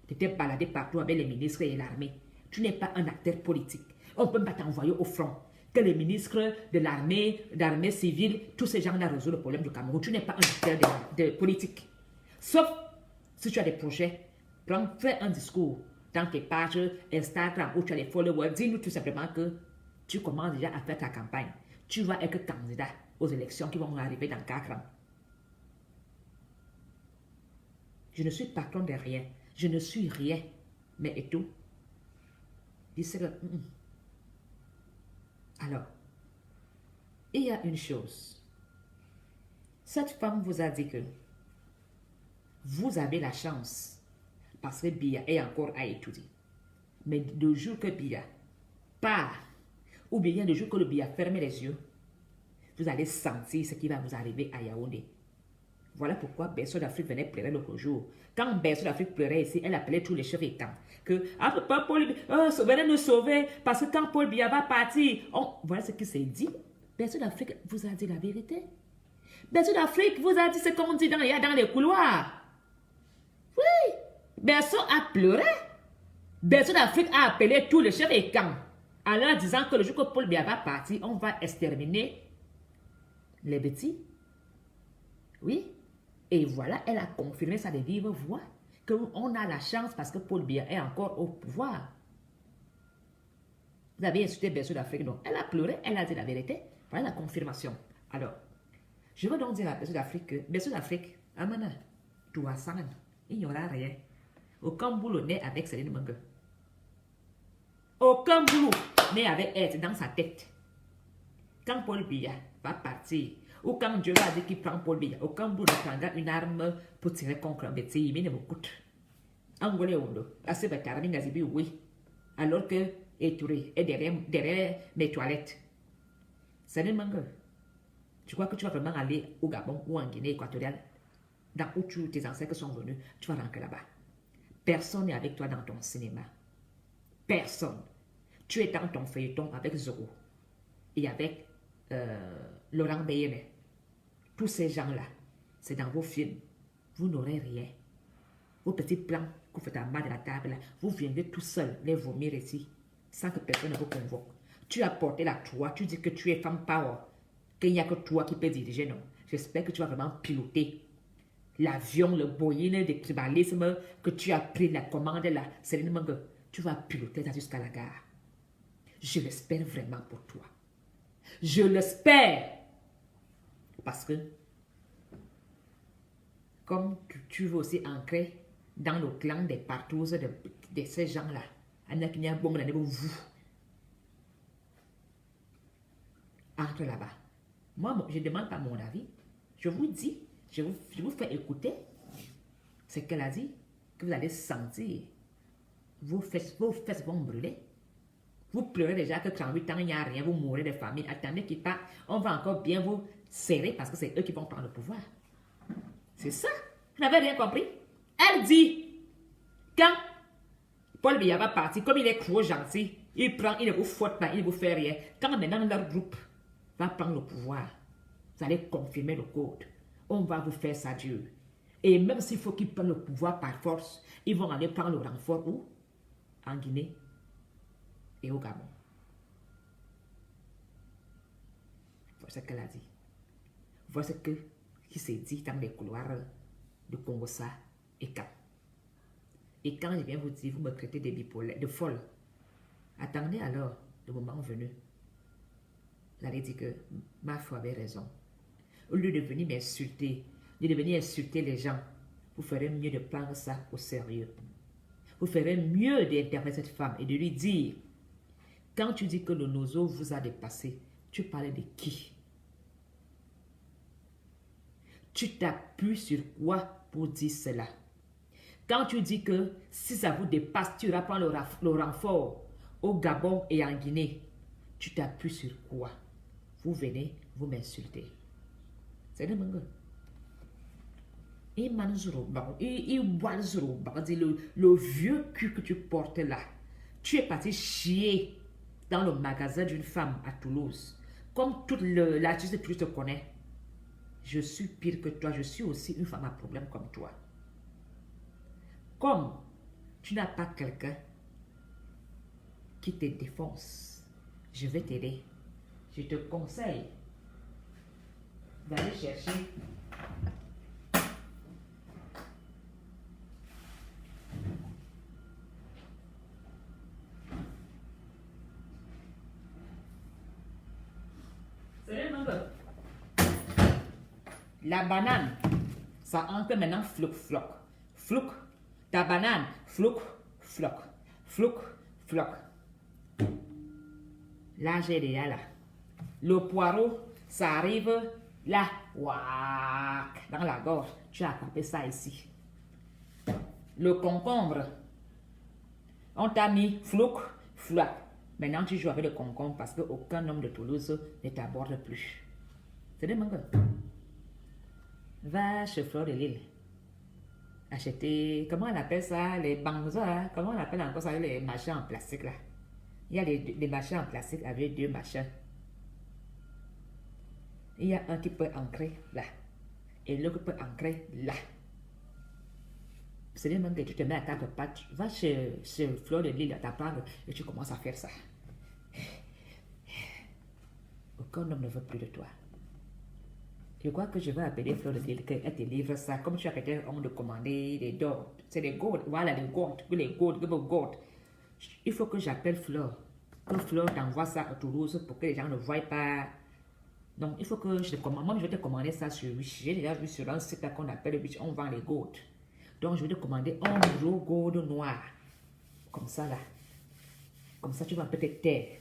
Tu t'es baladé partout avec les ministres et l'armée. Tu n'es pas un acteur politique. On ne peut pas t'envoyer au front. Que les ministres de l'armée civile, tous ces gens-là résolvent le problème du Cameroun. Tu n'es pas un acteur de politique. Sauf si tu as des projets. Fais un discours dans tes pages Instagram où tu as les followers. Dis-nous tout simplement que tu commences déjà à faire ta campagne. Tu vas être candidat aux élections qui vont arriver dans 4 ans. Je ne suis patron de rien. Je ne suis rien. Mais et tout. Alors, il y a une chose. Cette femme vous a dit que vous avez la chance parce que Biya est encore à étudier. Mais le jour que Biya part, ou bien le jour que le Biya ferme les yeux, vous allez sentir ce qui va vous arriver à Yaoundé. Voilà pourquoi Berceau d'Afrique venait pleurer l'autre jour. Quand Berceau d'Afrique pleurait ici, elle appelait tous les chefs états. Que, venez nous sauver, parce que quand Paul Biya va partir, voilà ce qu'il s'est dit. Berceau d'Afrique vous a dit la vérité. Berceau d'Afrique vous a dit ce qu'on dit dans les couloirs. Oui, Berceau a pleuré. Berceau d'Afrique a appelé tous les chefs états en leur disant que le jour que Paul Biya va partir, on va exterminer les bêtis. Oui. Et voilà, elle a confirmé ça de vive voix, qu'on a la chance parce que Paul Biya est encore au pouvoir. Vous avez insulté Berceau d'Afrique, non? Elle a pleuré, elle a dit la vérité. Voilà la confirmation. Alors, je veux donc dire à Berceau d'Afrique que Berceau d'Afrique, Amana, toi, Saman, il n'y aura rien. Aucun boulot n'est avec Céline Mengue. Aucun boulot n'est avec elle dans sa tête. Quand Paul Biya va partir, ou quand Dieu va dire qu'il prend Paul Biya, aucun bout ne prendra une arme pour tirer contre un bêtise, il ne me coûte. Angolé Ondo, assez bâtard, Nazibi, oui. Alors que Etouré est derrière mes toilettes. Salut Mangue, tu crois que tu vas vraiment aller au Gabon ou en Guinée équatoriale, dans où tes ancêtres sont venus, tu vas rentrer là-bas. Personne n'est avec toi dans ton cinéma. Personne. Tu es dans ton feuilleton avec Zoro et avec Laurent Bayene. Tous ces gens-là, c'est dans vos films. Vous n'aurez rien. Vos petits plans que vous faites en bas de la table, là, vous viendrez tout seul les vomir ici, sans que personne ne vous convoque. Tu as porté la toi, tu dis que tu es femme power, qu'il n'y a que toi qui peux diriger, non. J'espère que tu vas vraiment piloter l'avion, le Boeing de tribalisme, que tu as pris la commande là. Céline Mengue, tu vas piloter ça jusqu'à la gare. Je l'espère vraiment pour toi. Je l'espère. Parce que, comme tu veux aussi ancrer dans le clan des partous de ces gens-là, vous, entre là-bas. Moi, je ne demande pas mon avis. Je vous dis, je vous fais écouter ce qu'elle a dit, que vous allez sentir. Vos fesses vont brûler. Vous pleurez déjà que 38 ans, il n'y a rien, vous mourrez de famine. Attendez qu'ils partent, on va encore bien vous serrer parce que c'est eux qui vont prendre le pouvoir. C'est ça. Vous n'avez rien compris? Elle dit Quand Paul Biya va partir, comme il est trop gentil, il prend, il ne vous faute pas, il ne vous fait rien. Quand maintenant leur groupe va prendre le pouvoir, vous allez confirmer le code. On va vous faire ça dur. Et même s'il faut qu'ils prennent le pouvoir par force, ils vont aller prendre le renfort où? En Guinée et au Gabon. Voilà ce qu'elle a dit. Voilà ce qui s'est dit dans les couloirs de Congossa et Cap. Et quand je viens vous dire, vous me traitez de bipolaire, de folle. Attendez alors le moment venu. Vous allez dire que ma foi avait raison. Au lieu de venir m'insulter, de venir insulter les gens, vous ferez mieux de prendre ça au sérieux. Vous ferez mieux d'interpeller cette femme et de lui dire, quand tu dis que le nozo vous a dépassé, tu parlais de qui? Tu t'appuies sur quoi pour dire cela? Quand tu dis que si ça vous dépasse, tu reprends le renfort au Gabon et en Guinée, tu t'appuies sur quoi? Vous venez, vous m'insultez. C'est le mangue. Le vieux cul que tu portes là, tu es parti chier dans le magasin d'une femme à Toulouse. Comme toute l'artiste plus te connaît, je suis pire que toi, je suis aussi une femme à problème comme toi. Comme tu n'as pas quelqu'un qui te défonce, je vais t'aider. Je te conseille d'aller chercher la banane. Ça entre maintenant flouk floc. Flouk. Ta banane. Flouk floc. Flouk floc. Là, j'ai déjà là. Le poireau, ça arrive là. Ouac, dans la gorge. Tu as attrapé ça ici. Le concombre. On t'a mis flouk floc. Maintenant, tu joues avec le concombre parce qu'aucun homme de Toulouse ne t'aborde plus. C'est des mangas. Va chez Fleur de Lille. Acheter, comment on appelle ça, les banzas, comment on appelle encore ça, les machins en plastique là. Il y a les machins en plastique avec deux machins. Il y a un qui peut ancrer là. Et l'autre peut ancrer là. C'est des mangas, tu te mets à quatre pattes. Va chez Fleur de Lille, t'apprends et tu commences à faire ça. Aucun homme ne veut plus de toi. Je crois que je vais appeler Fleur de Lille qu'elle te livre ça. Comme tu as peut-être honte de commander des dogs. C'est des gourdes. Voilà, les gourdes. Il faut que j'appelle Fleur. Que Fleur t'envoie ça à Toulouse pour que les gens ne voient pas. Donc, il faut que je te commande. Moi, je vais te commander ça sur Wish. J'ai déjà vu sur un site qu'on appelle Wish. On vend les gourdes. Donc, je vais te commander un gros gourde noir. Comme ça, là. Comme ça, tu vas peut-être taire.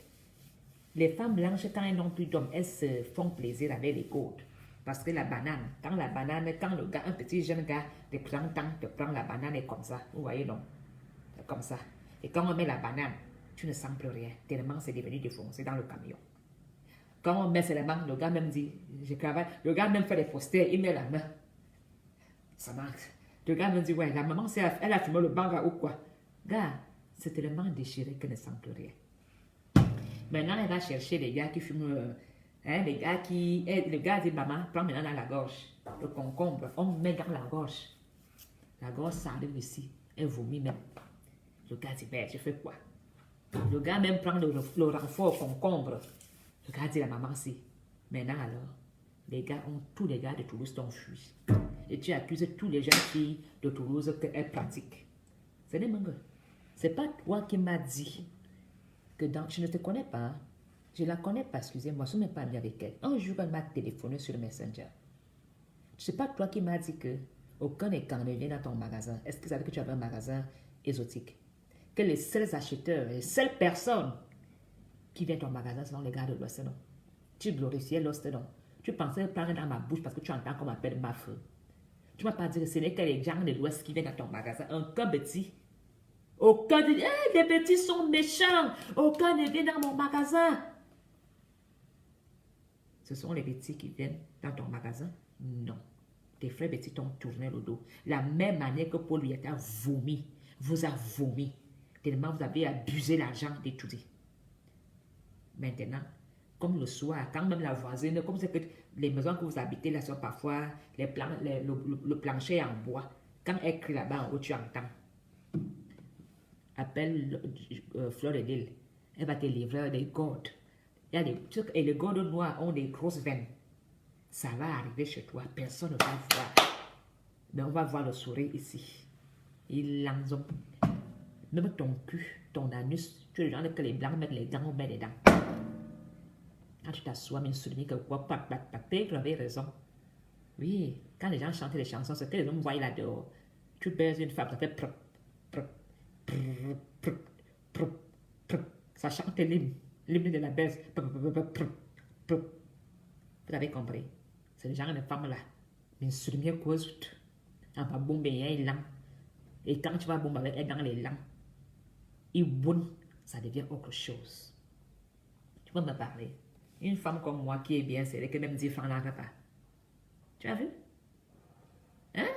Les femmes blanches, quand elles n'ont plus d'hommes, elles se font plaisir avec les gourdes. Parce que la banane, quand le gars, un petit jeune gars, te prend la banane et comme ça. Vous voyez, non? Comme ça. Et quand on met la banane, tu ne sens plus rien. Tellement c'est devenu défoncé dans le camion. Quand on met seulement, le gars même dit, je travaille. Le gars même fait des posters, il met la main. Ça marche. Le gars me dit, ouais, la maman, elle a fumé le banga ou quoi? Gars, c'est tellement déchiré qu'elle ne sent plus rien. Maintenant, elle va chercher les gars qui fument. Les gars le gars dit, maman, prends maintenant dans la gorge. Le concombre, on met dans la gorge. La gorge, ça arrive ici. Elle vomit même. Le gars dit, ben, je fais quoi? Le gars même prend le renfort au concombre. Le gars dit, la maman, si. Maintenant, alors, tous les gars de Toulouse t'ont fui. Et tu accuses tous les jeunes filles de Toulouse qu'elles pratiquent. C'est des mangas. C'est pas toi qui m'as dit que je ne te connais pas. Hein? Je la connais pas, excusez-moi, je ne suis même pas amie avec elle. Un jour, elle m'a téléphoné sur le Messenger. C'est pas toi qui m'as dit que aucun écran ne vient dans ton magasin. Est-ce que tu savais que tu avais un magasin exotique? Que les seuls acheteurs, les seules personnes qui viennent dans ton magasin sont les gars de l'Ouest, non? Tu glorifiais l'Ouest, non? Tu pensais prendre dans ma bouche parce que tu entends qu'on m'appelle ma feu. Tu m'as pas dit que ce n'est que les gens de l'Ouest qui viennent dans ton magasin. Aucun petit. Aucun dit, les petits sont méchants. Aucun ne vient dans mon magasin. Ce sont les petits qui viennent dans ton magasin? Non. Tes frères petits t'ont tourné le dos. La même manière que Paul lui a vomi. vous a vomi, tellement vous avez abusé l'argent d'étudier. Maintenant, comme le soir, quand même la voisine, comme c'est que les maisons que vous habitez là sont parfois, le plancher est en bois. Quand elle crie là-bas en haut, tu entends. Appelle Fleur de Lille. Elle va te livrer des gourdes. Il y a des trucs, et les gourdes noires ont des grosses veines. Ça va arriver chez toi, personne ne va voir. Mais on va voir le sourire ici. Il l'enzon. Même ton cul, ton anus, tu es le genre que les blancs mettent les dents, on met les dents. Quand tu t'assois, mais souligner que quoi, tu avais raison. Oui, quand les gens chantaient les chansons, c'est que les hommes voyaient là dehors. Tu baises une femme, ça fait prr, prr, prr, prr, prr, prr. Ça chante l'hymne de la baisse. Vous avez compris? C'est le genre de femme là. Mais souligner quoi, on va bomber un langue. Et quand tu vas bomber avec elle dans les langues, ça devient autre chose. Tu peux me parler. Une femme comme moi qui est bien, c'est que même 10 francs n'en a pas. Tu as vu? Hein?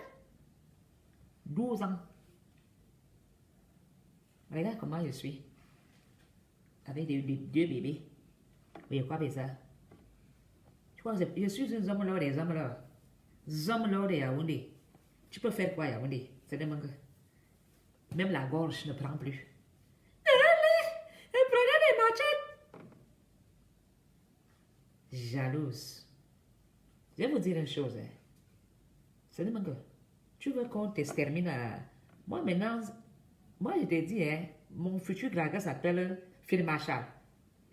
12 ans. Regarde comment je suis. Avec deux bébés. Mais quoi avec ça? Tu vois, je suis un homme là, des hommes là. Hommes là de Yaoundé. Tu peux faire quoi Yaoundé? C'est des mangas. Même la gorge ne prend plus. Prenez des machettes. Jalouse. Je vais vous dire une chose. Hein. C'est des mangas. Tu veux qu'on t'extermine à... Moi maintenant, je t'ai dit, hein, mon futur dragueur s'appelle Phil Marshall.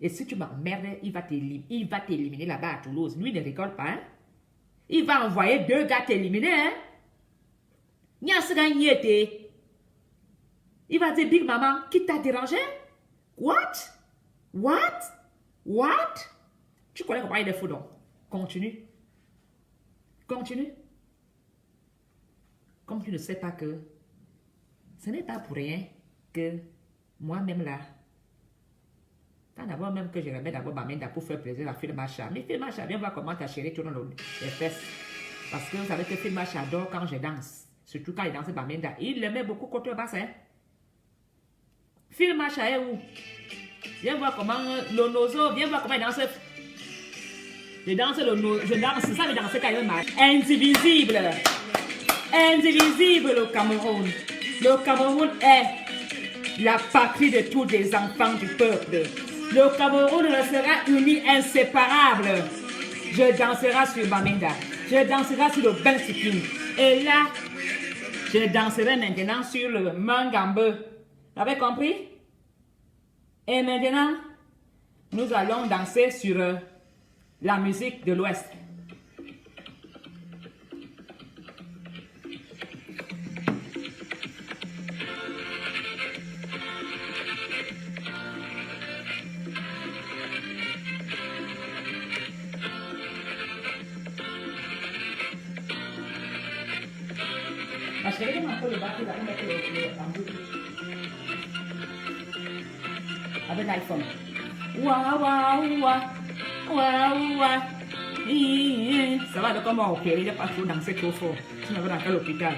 Et si tu m'emmerdes, il va t'éliminer là-bas à Toulouse. Lui ne rigole pas, hein. Il va envoyer 2 gars t'éliminer, hein. Il va dire, Big Maman, qui t'a dérangé? What? Tu connais comment il est fou, donc. Continue. Comme tu ne sais pas que ce n'est pas pour rien que moi-même là, tant d'abord même que je remets d'abord ma main pour faire plaisir à Phil Marshall. Mais Phil Marshall, viens voir comment ta chérie tourne les fesses. Parce que vous savez que Phil Marshall adore quand je danse. Surtout quand il danse Bamenda. Il l'aimait beaucoup côté bassin. Phil Marshall est où? Viens voir comment le nozo, viens voir comment il danse. Je danse, c'est ça le danser quand il marche. Indivisible au Cameroun. Le Cameroun est la patrie de tous les enfants du peuple. Le Cameroun sera uni, inséparable. Je danserai sur Bamenda. Je danserai sur le Bensikin. Et là, je danserai maintenant sur le Mangambe. Vous avez compris? Et maintenant, nous allons danser sur la musique de l'Ouest. Je vais mettre un peu le batterie, là, on va mettre le avec l'iPhone. Ça va de comment opérer, il n'y a pas trop danser trop fort. Sinon, on va dans l'hôpital.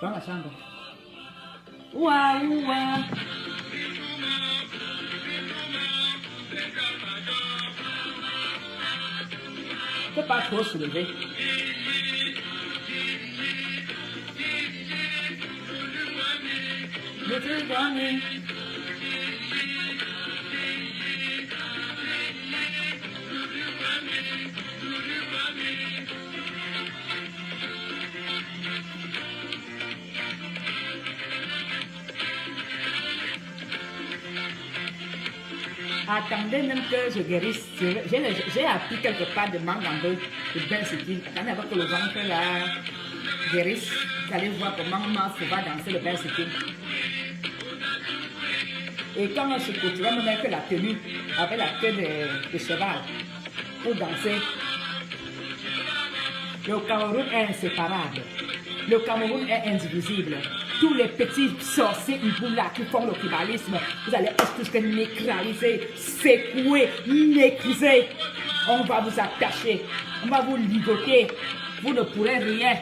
Dans la chambre. Faut pas trop se lever. Le truc dernier. Attendez même que je guérisse. J'ai appris quelque part de Mangambe, de Ben Siki. Attendez avant que le ventre là guérisse. Vous allez voir comment il va danser le Ben Siki. Et quand je coupe, tu vas me mettre la tenue avec la queue de cheval pour danser. Le Cameroun est inséparable. Le Cameroun est indivisible. Tous les petits sorciers Iboula qui font le tribalisme, vous allez tous nécraliser, secouer, nécriser. On va vous attacher, on va vous ligoter. Vous ne pourrez rien.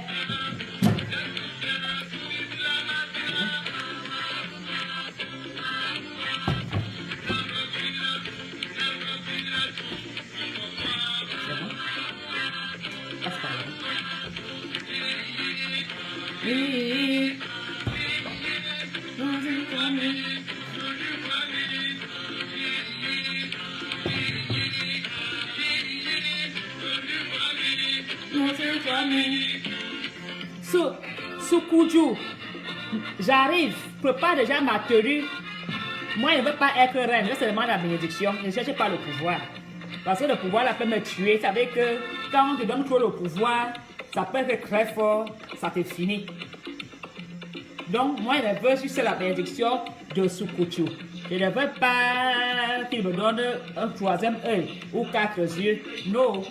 Soukoudiou, j'arrive, prépare déjà ma tenue. Moi, je ne veux pas être reine, je seulement la bénédiction. Je ne cherche pas le pouvoir. Parce que le pouvoir là peut me tuer. Vous savez que quand on te donne trop le pouvoir, ça peut être très fort, ça te finit. Donc, moi, je veux juste la bénédiction de Soukoudiou. Je ne veux pas qu'il me donne un troisième œil ou 4 yeux. Non.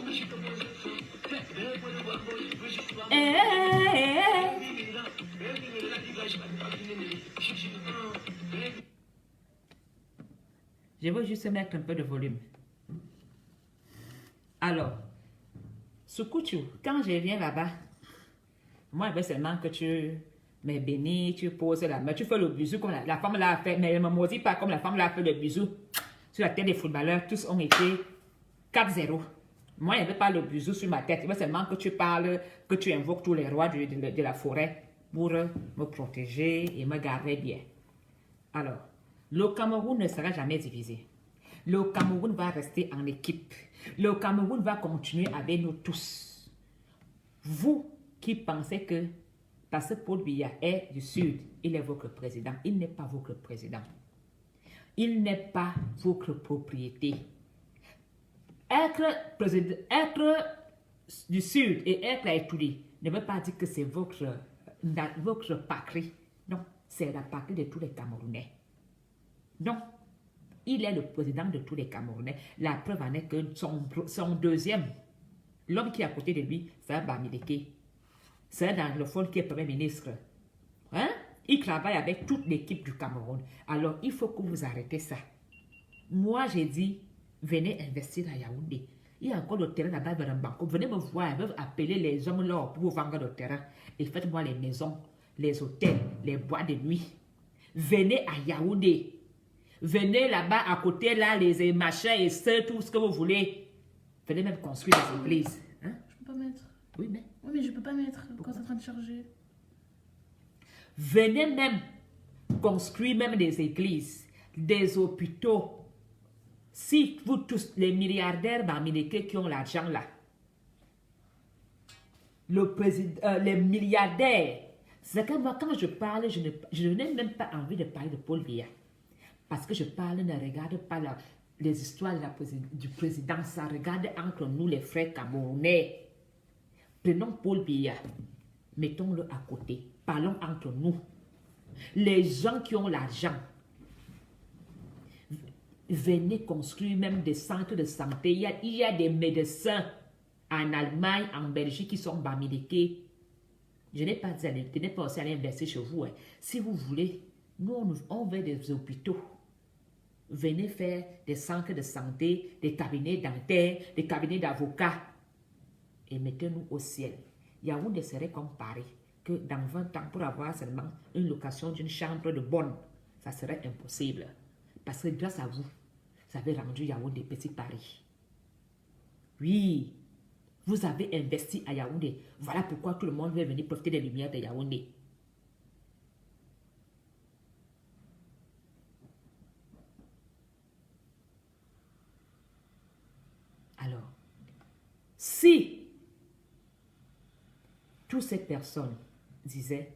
Je veux juste mettre un peu de volume. Alors, Soukoudiou, quand je viens là-bas, moi, je veux seulement que tu me bénis, tu poses la main, tu fais le bisou comme la femme l'a fait, mais ne me maudis pas comme la femme l'a fait le bisou. Sur la tête des footballeurs, tous ont été 4-0. Moi, je ne veux pas le bisou sur ma tête. Je veux seulement que tu parles, que tu invoques tous les rois de la forêt pour me protéger et me garder bien. Alors, le Cameroun ne sera jamais divisé. Le Cameroun va rester en équipe. Le Cameroun va continuer avec nous tous. Vous qui pensez que, parce que Paul Biya est du Sud, il est votre président. Il n'est pas votre président. Il n'est pas votre propriété. Être du Sud et être à Etouli ne veut pas dire que c'est votre patrie. Non, c'est la patrie de tous les Camerounais. Non, il est le président de tous les Camerounais. La preuve en est que son deuxième, l'homme qui est à côté de lui, c'est un Bamileke. C'est un anglophone qui est premier ministre. Hein? Il travaille avec toute l'équipe du Cameroun. Alors, il faut que vous arrêtez ça. Moi, j'ai dit, venez investir à Yaoundé. Il y a encore le terrain là-bas vers un banco. Venez me voir, ils peuvent appeler les hommes là pour vous vendre le terrain. Et faites-moi les maisons, les hôtels, les bois de nuit. Venez à Yaoundé. Venez là-bas à côté, là, les machins et tout ce que vous voulez. Venez même construire des églises. Hein? Je peux pas mettre. Oui, mais... Oui, mais je peux pas mettre quand c'est en train de charger. Venez même construire même des églises, des hôpitaux. Si vous tous, les milliardaires d'Amérique qui ont l'argent là, les milliardaires, c'est que moi quand je parle, je n'ai même pas envie de parler de Paul Biya. Parce que je parle, ne regarde pas les histoires du président, ça regarde entre nous les frères camerounais. Prenons Paul Biya, mettons-le à côté, parlons entre nous. Les gens qui ont l'argent, venez construire même des centres de santé. Il y a des médecins en Allemagne, en Belgique qui sont bamilekés. Je n'ai pas dit, je n'ai pas aussi à investir chez vous. Hein. Si vous voulez, nous on veut des hôpitaux. Venez faire des centres de santé, des cabinets dentaires, des cabinets d'avocats. Et mettez-nous au ciel. Yaoundé serait comme Paris, que dans 20 ans, pour avoir seulement une location d'une chambre de bonne, ça serait impossible. Parce que grâce à vous, ça avez rendu Yaoundé petit Paris. Oui, vous avez investi à Yaoundé. Voilà pourquoi tout le monde veut venir profiter des lumières de Yaoundé. Alors, si toutes ces personnes disaient,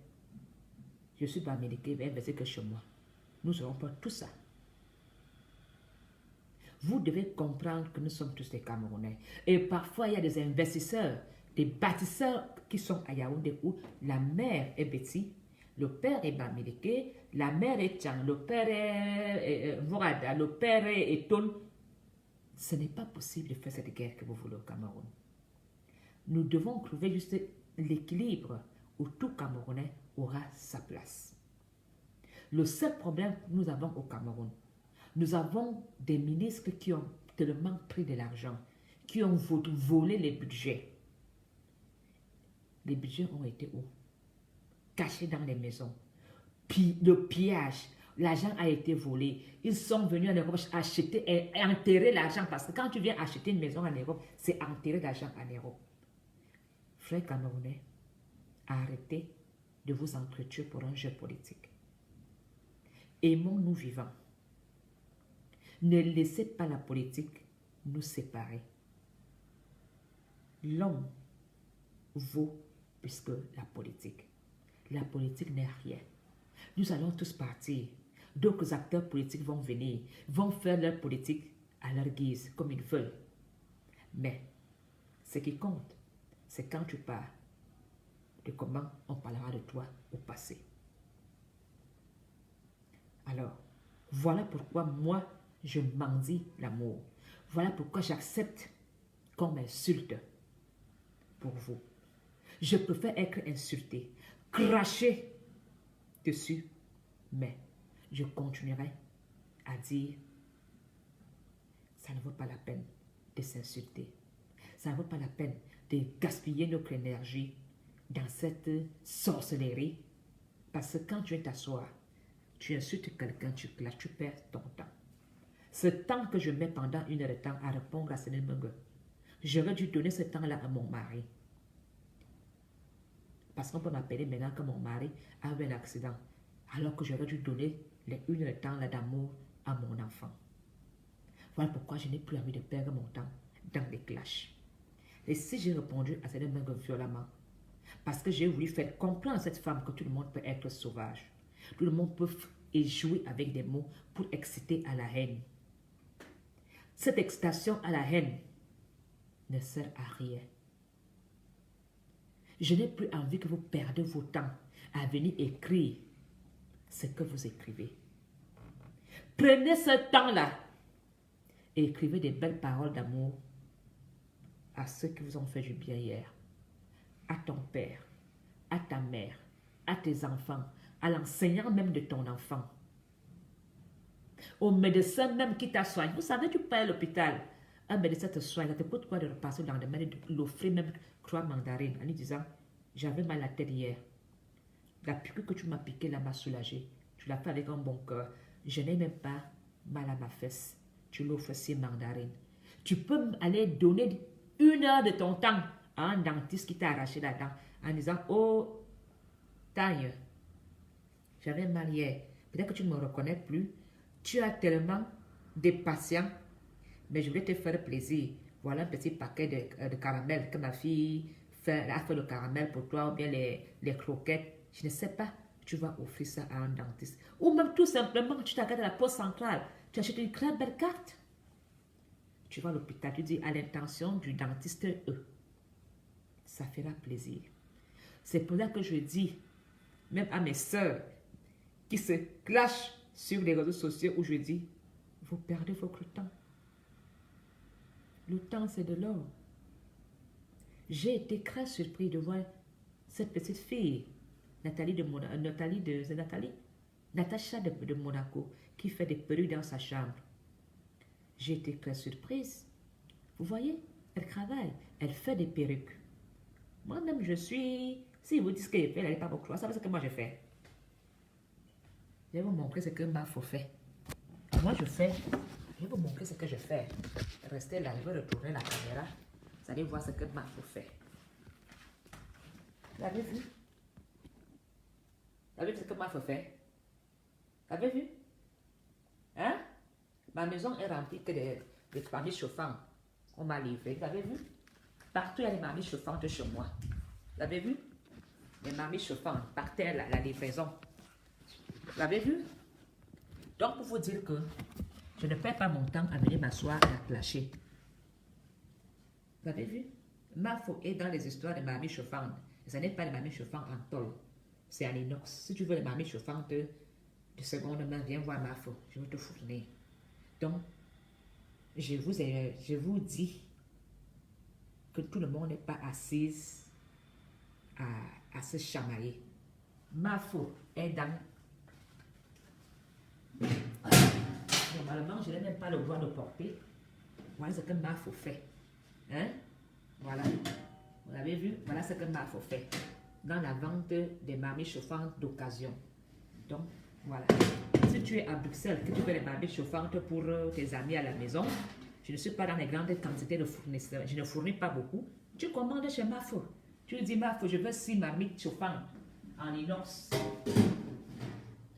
je suis Bamileke, je vais investir que chez moi, nous n'aurons pas tout ça. Vous devez comprendre que nous sommes tous des Camerounais. Et parfois, il y a des investisseurs, des bâtisseurs qui sont à Yaoundé où la mère est Betty, le père est Bamileke, la mère est Tchang, le père est Vorada, le père est Eton. Ce n'est pas possible de faire cette guerre que vous voulez au Cameroun. Nous devons trouver juste l'équilibre où tout Camerounais aura sa place. Le seul problème que nous avons au Cameroun, nous avons des ministres qui ont tellement pris de l'argent, qui ont volé les budgets. Les budgets ont été où? Cachés dans les maisons. Puis le pillage, l'argent a été volé. Ils sont venus en Europe acheter et enterrer l'argent parce que quand tu viens acheter une maison en Europe, c'est enterrer l'argent en Europe. Frères Camerounais, arrêtez de vous entretuer pour un jeu politique. Aimons-nous vivants. Ne laissez pas la politique nous séparer. L'homme vaut plus que la politique. La politique n'est rien. Nous allons tous partir. D'autres acteurs politiques vont venir, vont faire leur politique à leur guise, comme ils veulent. Mais ce qui compte, c'est quand tu pars, de comment on parlera de toi au passé. Alors, voilà pourquoi moi, je mendie l'amour. Voilà pourquoi j'accepte qu'on m'insulte pour vous. Je préfère être insulté, cracher dessus, mais je continuerai à dire ça ne vaut pas la peine de s'insulter. Ça ne vaut pas la peine de gaspiller notre énergie dans cette sorcellerie. Parce que quand tu viens t'asseoir, tu insultes quelqu'un, tu clashes, tu perds ton temps. Ce temps que je mets pendant 1 heure de temps à répondre à Sénégal Mungue, j'aurais dû donner ce temps-là à mon mari. Parce qu'on peut m'appeler maintenant que mon mari a eu un accident, alors que j'aurais dû donner les 1 heure de temps d'amour à mon enfant. Voilà pourquoi je n'ai plus envie de perdre mon temps dans des clashs. Et si j'ai répondu à Sénégal Mungue violemment, parce que j'ai voulu faire comprendre à cette femme que tout le monde peut être sauvage, tout le monde peut jouer avec des mots pour exciter à la haine. Cette excitation à la haine ne sert à rien. Je n'ai plus envie que vous perdez vos temps à venir écrire ce que vous écrivez. Prenez ce temps-là et écrivez des belles paroles d'amour à ceux qui vous ont fait du bien hier, à ton père, à ta mère, à tes enfants, à l'enseignant même de ton enfant, au médecin même qui t'a soigné. Vous savez, tu payes à l'hôpital, un médecin te soigne, ça te coûte quoi de repasser dans le lendemain, de l'offrir même croix mandarine en lui disant, j'avais mal à la tête hier. La piqûre que tu m'as piquée là m'a soulagé. Tu l'as fait avec un bon cœur. Je n'ai même pas mal à ma fesse. Tu l'offres si mandarine. Tu peux aller donner 1 heure de ton temps à un dentiste qui t'a arraché la dent en disant, oh, Tagne, j'avais mal hier. Peut-être que tu ne me reconnais plus. Tu as tellement de patients, mais je voulais te faire plaisir. Voilà un petit paquet de caramel que ma fille a fait le caramel pour toi, ou bien les croquettes. Je ne sais pas. Tu vas offrir ça à un dentiste. Ou même tout simplement, tu t'arrêtes à la poste centrale. Tu achètes une très belle carte. Tu vas à l'hôpital, tu dis à l'intention du dentiste E. Ça fera plaisir. C'est pour ça que je dis, même à mes sœurs qui se clashent sur les réseaux sociaux, où je dis, vous perdez votre temps. Le temps, c'est de l'or. J'ai été très surpris de voir cette petite fille, Natacha de Monaco, qui fait des perruques dans sa chambre. J'ai été très surprise. Vous voyez, elle travaille, elle fait des perruques. Moi-même, je suis... Si vous dites ce qu'elle fait, elle n'allait pas me croire. Ça veut dire que moi, je fais. Je vais vous montrer ce que Mafo fait. Moi, je fais. Je vais vous montrer ce que je fais. Restez là, je vais retourner la caméra. Vous allez voir ce que Mafo fait. Vous avez vu? Vous avez vu ce que Mafo fait? Vous avez vu? Hein? Ma maison est remplie que de marmites chauffantes. On m'a livré. Vous avez vu? Partout, il y a des marmites chauffantes chez moi. Vous avez vu? Les marmites chauffantes. Par terre, la livraison. Vous avez vu? Donc, pour vous dire que Je ne perds pas mon temps à venir m'asseoir et à clasher. Vous avez vu? Mafo est dans les histoires de marmite chauffante. Ce n'est pas les marmites chauffantes en tôle. C'est en inox. Si tu veux les marmites chauffantes de seconde main, viens voir Mafo. Je vais te fournir. Donc, je vous dis que tout le monde n'est pas assise à se chamailler. Mafo est dans... Normalement, je n'ai même pas le droit de porter. Voilà ce que Mafo fait. Hein? Voilà. Vous avez vu? Voilà ce que Mafo fait. Dans la vente des marmites chauffantes d'occasion. Donc, voilà. Si tu es à Bruxelles, que tu fais les marmites chauffantes pour tes amis à la maison, je ne suis pas dans les grandes quantités de fournisseurs. Je ne fournis pas beaucoup. Tu commandes chez Mafo. Tu lui dis, Mafo, je veux 6 marmites chauffantes en inox.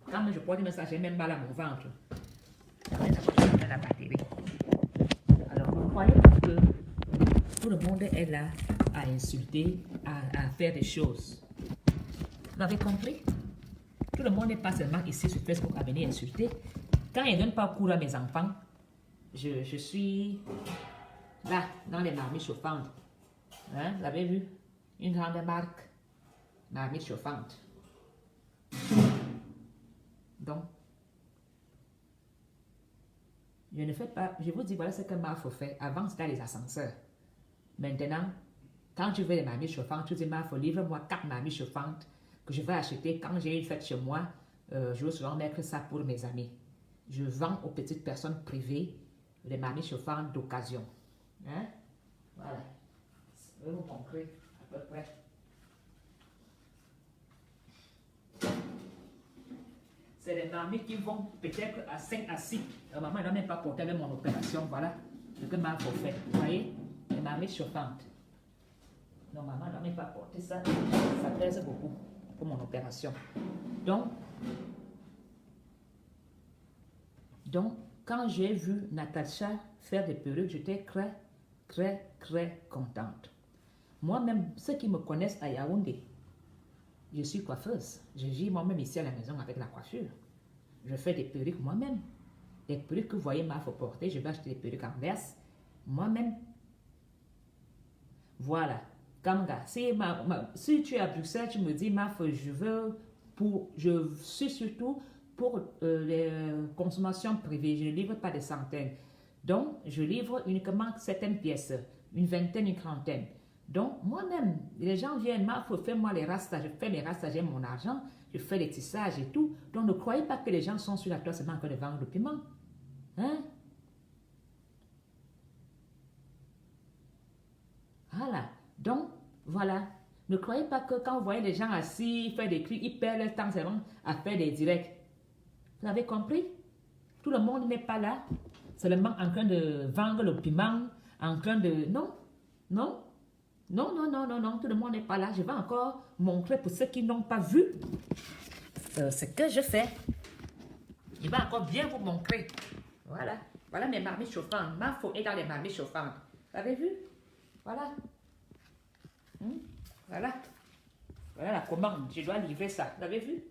Quand je porte ça, j'ai même mal à mon ventre. La batterie. Alors, vous croyez que tout le monde est là à insulter, à faire des choses. Vous avez compris? Tout le monde n'est pas seulement ici sur Facebook à venir insulter. Quand ils ne donnent pas cours à mes enfants, je suis là, dans les marmites chauffantes. Hein? Vous avez vu? Une grande marque, marmite chauffante. Donc, je ne fais pas, je vous dis, voilà ce que Mafo fait. Avant, c'était les ascenseurs. Maintenant, quand tu veux les marmites chauffantes, tu dis, Mafo, livre-moi 4 marmites chauffantes que je vais acheter quand j'ai une fête chez moi. Je veux souvent mettre ça pour mes amis. Je vends aux petites personnes privées les marmites chauffantes d'occasion. Hein? Voilà. Je vais vous montrer à peu près. C'est les marmites qui vont peut-être à 5 à 6. Maman n'a même pas porté avec mon opération. Voilà ce que Mafo fait. Vous voyez? Les marmites chauffantes. Non, maman n'a même pas porté ça. Ça pèse beaucoup pour mon opération. Donc, quand j'ai vu Natacha faire des perruques, j'étais très contente. Moi-même, ceux qui me connaissent à Yaoundé, je suis coiffeuse. Je vis moi-même ici à la maison avec la coiffure. Je fais des perruques moi-même. Des perruques que vous voyez Mafo porter, je vais acheter des perruques en verse moi-même. Voilà. Kamga, si tu es à Bruxelles, tu me dis, Mafo, je suis surtout pour les consommations privées. Je ne livre pas des centaines. Donc, je livre uniquement certaines pièces, une vingtaine, une trentaine. Donc, moi-même, les gens viennent, Mafo, fais-moi les rastas, je fais mes rastas, j'ai mon argent, je fais les tissages et tout. Donc, ne croyez pas que les gens sont sur la toile seulement de vendre le piment. Hein? Voilà. Donc, voilà. Ne croyez pas que quand vous voyez les gens assis, faire des clics, ils perdent leur temps seulement à faire des directs. Vous avez compris? Tout le monde n'est pas là, seulement en train de vendre le piment, en train de... Non, non, non, non, non, non, non, tout le monde n'est pas là. Je vais encore montrer pour ceux qui n'ont pas vu ce que je fais. Je vais encore bien vous montrer. Voilà. Voilà mes marmites chauffantes. Mafo est dans les marmites chauffantes. Vous avez vu? Voilà. Voilà. Voilà la commande. Je dois livrer ça. Vous avez vu?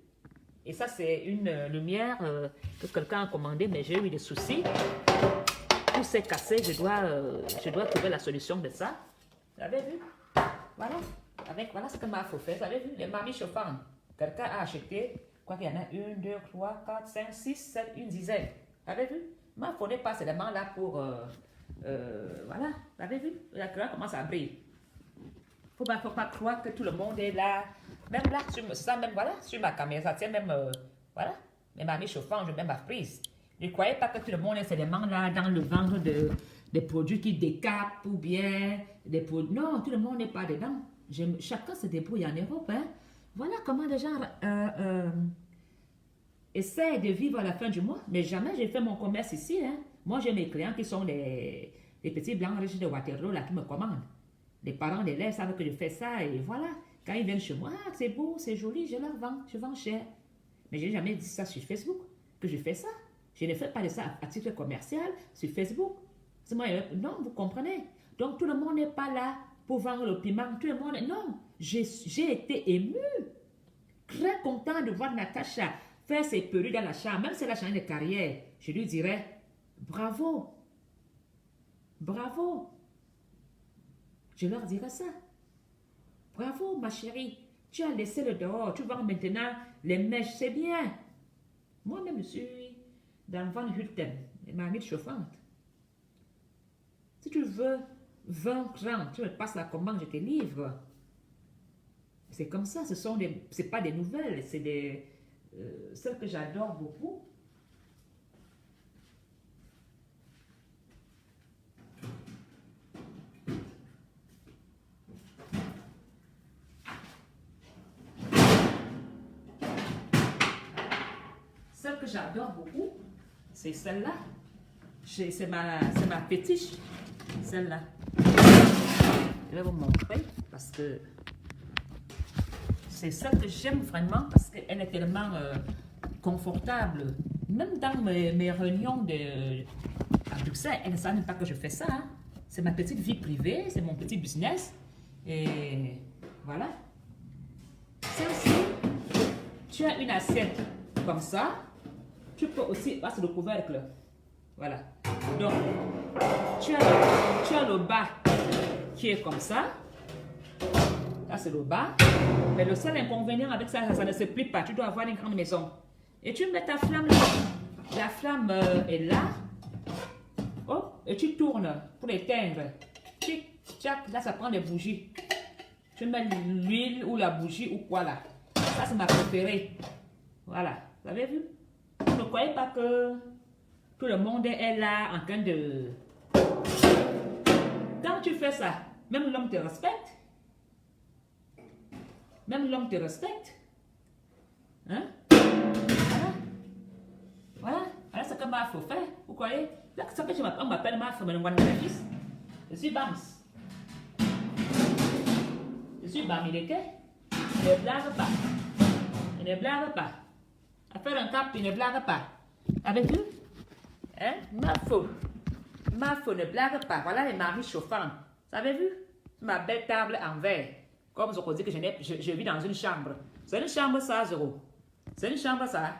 Et ça, c'est une lumière que quelqu'un a commandée, mais j'ai eu des soucis. Tout s'est cassé. Je dois trouver la solution de ça. Vous avez vu? Voilà. Voilà ce que Mafo fait. Vous avez vu? Les marmites chauffantes. Quelqu'un a acheté, quoi qu'il y en a 1, 2, 3, 4, 5, 6, 7, une dizaine. Vous avez vu? Mafo n'est pas seulement là pour... voilà. Vous avez vu? Regardez comment ça brille. Faut pas croire que tout le monde est là. Même là, sur ma caméra, ça tient même, voilà. Mes marmites chauffantes, je mets ma prise. Ne croyez pas que tout le monde est seulement là dans le vendre des produits qui décapent ou bien des produits. Non, tout le monde n'est pas dedans. Chacun se débrouille en Europe. Hein. Voilà comment les gens essaient de vivre à la fin du mois. Mais jamais j'ai fait mon commerce ici. Hein. Moi, j'ai mes clients qui sont les petits blancs riches de Waterloo là, qui me commandent. Les parents d'élèves savent que je fais ça et voilà. Quand ils viennent chez moi, ah, c'est beau, c'est joli, je leur vends, je vends cher. Mais je n'ai jamais dit ça sur Facebook, que je fais ça. Je ne fais pas de ça à titre commercial sur Facebook. Non, vous comprenez. Donc tout le monde n'est pas là pour vendre le piment. Tout le monde, non. J'ai été émue. Très content de voir Natacha faire ses perruques dans la chambre. Même si elle a changé de carrière, je lui dirais, Bravo. Bravo. Je leur dirai ça. Bravo, ma chérie. Tu as laissé le dehors. Tu vends maintenant les mèches. C'est bien. Moi-même, je suis dans Van Hulten, les marmites chauffantes. Si tu veux 20 francs, tu me passes la commande, je te livre. C'est comme ça. C'est pas des nouvelles. C'est des... celles que j'adore beaucoup. Celle que j'adore beaucoup, c'est celle-là. C'est ma fétiche, celle-là. Je vais vous montrer parce que c'est celle que j'aime vraiment parce qu'elle est tellement confortable. Même dans mes réunions à Bruxelles, elles ne savent même pas que je fais ça. Hein. C'est ma petite vie privée, c'est mon petit business. Et voilà. Celle-ci, tu as une assiette comme ça. Tu peux aussi passer le couvercle. Voilà. Donc, tu as le bas qui est comme ça. Là, c'est le bas. Mais le seul inconvénient avec ça, ça ne se plie pas. Tu dois avoir une grande maison. Et tu mets ta flamme là. La flamme est là. Oh, et tu tournes pour l'éteindre. Tic, tac, là, ça prend des bougies. Tu mets l'huile ou la bougie ou quoi là. Ça, c'est ma préférée. Voilà. Vous avez vu? Ne croyez pas que tout le monde est là en train de... Quand tu fais ça, même l'homme te respecte. Même l'homme te respecte. Hein? Voilà. Voilà. Voilà ce que ma faut faire. Vous croyez? C'est ça que on m'appelle ma femme, je suis Bams. Je suis Bamileke. Ne blague pas. Ne blague pas. À faire un cap, tu ne blague pas. Avec vous? Hein? Ma faux ne blague pas. Voilà les maris chauffants. Vous avez vu? Ma belle table en verre. Comme je vous dis que je vis dans une chambre. C'est une chambre ça, Zéro. C'est une chambre ça.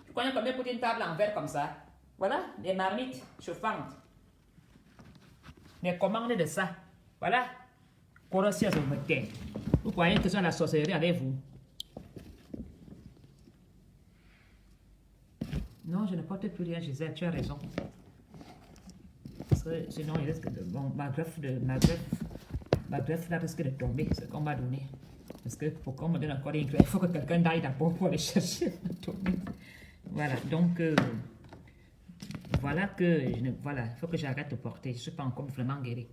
Tu connais combien pour une table en verre comme ça? Voilà, des marmites chauffantes. Les commandes de ça. Voilà. Corrosion sur votre tête. Vous croyez que c'est la sorcellerie avec vous? Non, je ne porte plus rien, Gisèle, tu as raison. Parce que sinon, il risque de... Bon, ma greffe là risque de tomber, ce qu'on m'a donné. Parce que pour qu'on me donne encore des il faut que quelqu'un aille d'abord pour aller chercher. Voilà, donc... voilà que... Voilà, il faut que j'arrête de porter. Je ne suis pas encore vraiment guérie.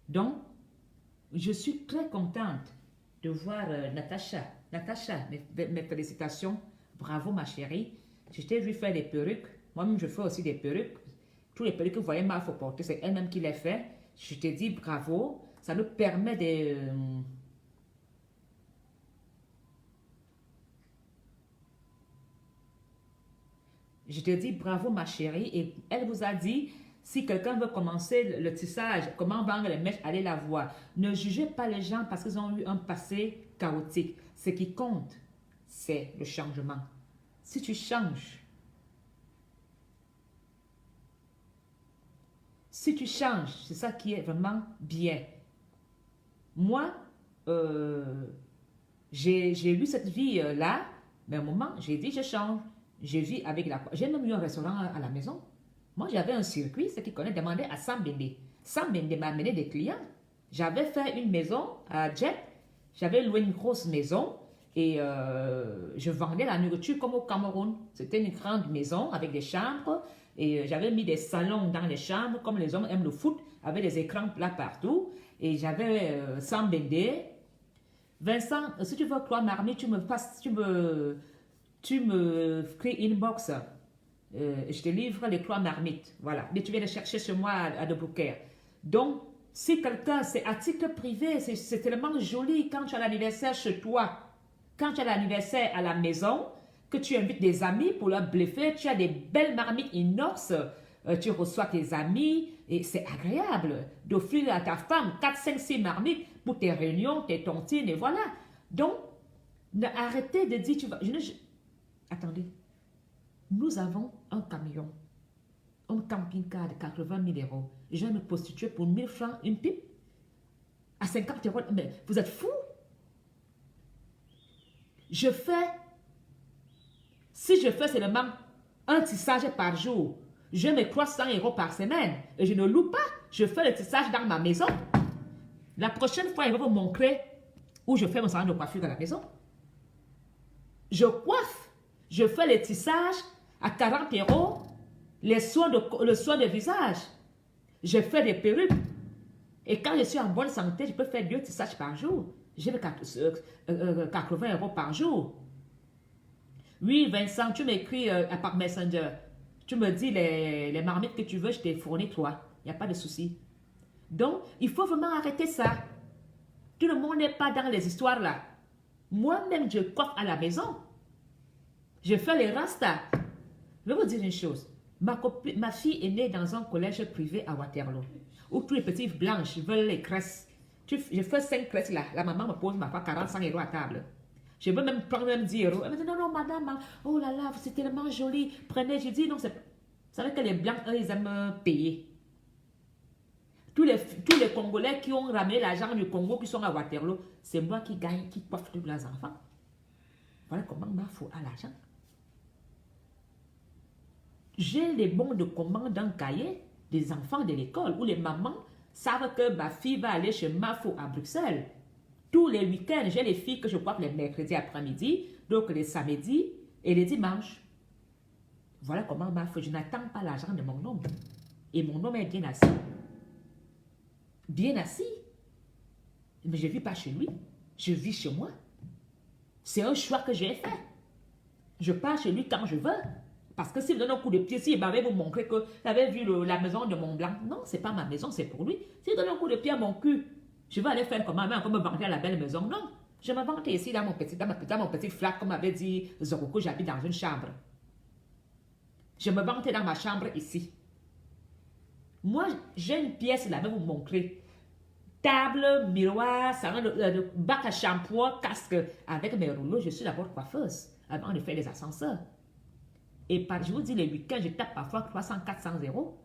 Donc, je suis très contente de voir Natacha. Natacha, mes félicitations. Bravo, ma chérie. Je t'ai vu faire des perruques. Moi-même, je fais aussi des perruques. Tous les perruques que vous voyez, il faut porter. C'est elle-même qui les fait. Je te dis bravo. Ça nous permet de... Je te dis bravo, ma chérie. Et elle vous a dit, si quelqu'un veut commencer le tissage, comment vendre les mèches, allez la voir. Ne jugez pas les gens parce qu'ils ont eu un passé chaotique. Ce qui compte, c'est le changement. Si tu changes, c'est ça qui est vraiment bien. Moi, j'ai eu cette vie-là, mais à un moment, j'ai dit, je change. Je vis avec la... J'ai même eu un restaurant à la maison. Moi, j'avais un circuit, ceux qui connaissent, demandaient à Sam Bende. Sam Bende m'a amené des clients. J'avais fait une maison à Jet. J'avais loué une grosse maison. Et je vendais la nourriture comme au Cameroun. C'était une grande maison avec des chambres. Et j'avais mis des salons dans les chambres, comme les hommes aiment le foot, avec des écrans là partout. Et j'avais Sam Bende. Vincent, si tu veux croire Marmite, tu me crées inbox. Je te livre les 3 marmites. Voilà. Mais tu viens les chercher chez moi à De Bouquet. Donc, si quelqu'un, c'est à titre privé, c'est tellement joli quand tu as l'anniversaire chez toi. Quand tu as l'anniversaire à la maison, que tu invites des amis pour leur bluffer, tu as des belles marmites inox, tu reçois tes amis et c'est agréable d'offrir à ta femme 4, 5, 6 marmites pour tes réunions, tes tontines et voilà. Donc, arrêtez de dire, attendez, nous avons un camion un camping-car de 80 000 euros. Je vais me prostituer pour 1000 francs, une pipe. À 50 euros. Mais vous êtes fous? Je fais, si je fais seulement un tissage par jour, je mets 300 euros par semaine et je ne loue pas. Je fais le tissage dans ma maison. La prochaine fois, je vais vous montrer où je fais mon salon de coiffure dans la maison. Je coiffe. Je fais le tissage à 40 euros, le soin de visage. Je fais des perruques. Et quand je suis en bonne santé, je peux faire 2 tissages par jour. J'ai 80 euros par jour. Oui, Vincent, tu m'écris par Messenger. Tu me dis les marmites que tu veux, je t'ai fourni toi. Il n'y a pas de souci. Donc, il faut vraiment arrêter ça. Tout le monde n'est pas dans les histoires là. Moi-même, je coiffe à la maison. Je fais les rastas. Je vais vous dire une chose. Ma fille est née dans un collège privé à Waterloo, où tous les petits blanches veulent les cresses. Je fais 5 cresses là. La maman me pose ma fois 45 euros à table. Je veux même prendre même 10 euros. Elle me dit non, non, madame, oh là là, c'est tellement joli. Prenez. Je dis non, c'est... Vous savez que les blancs, eux, ils aiment payer. Tous les Congolais qui ont ramené l'argent du Congo, qui sont à Waterloo, c'est moi qui gagne, qui coiffe tous leurs enfants. Voilà comment il faut à l'argent. J'ai les bons de commande dans le cahier des enfants de l'école, où les mamans savent que ma fille va aller chez Mafo à Bruxelles. Tous les week-ends, j'ai les filles que je coiffe les mercredis après-midi, donc les samedis et les dimanches. Voilà comment Mafo, je n'attends pas l'argent de mon homme. Et mon homme est bien assis. Bien assis. Mais je ne vis pas chez lui. Je vis chez moi. C'est un choix que j'ai fait. Je pars chez lui quand je veux. Parce que s'il me donne un coup de pied, s'il m'avait vous montrer que j'avais vu la maison de Mont-Blanc, non, c'est pas ma maison, c'est pour lui. S'il donne un coup de pied à mon cul, je vais aller faire comment, même me vanter à la belle maison. Non, je me vante ici dans mon petit flat, comme avait dit Zoroko, j'habite dans une chambre. Je me vante dans ma chambre ici. Moi, j'ai une pièce là, je vais vous montrer. Table, miroir, salon de bac à shampoing, casque. Avec mes rouleaux, je suis d'abord coiffeuse avant de faire les ascenseurs. Et je vous dis, les week-ends, je tape parfois 300, 400 euros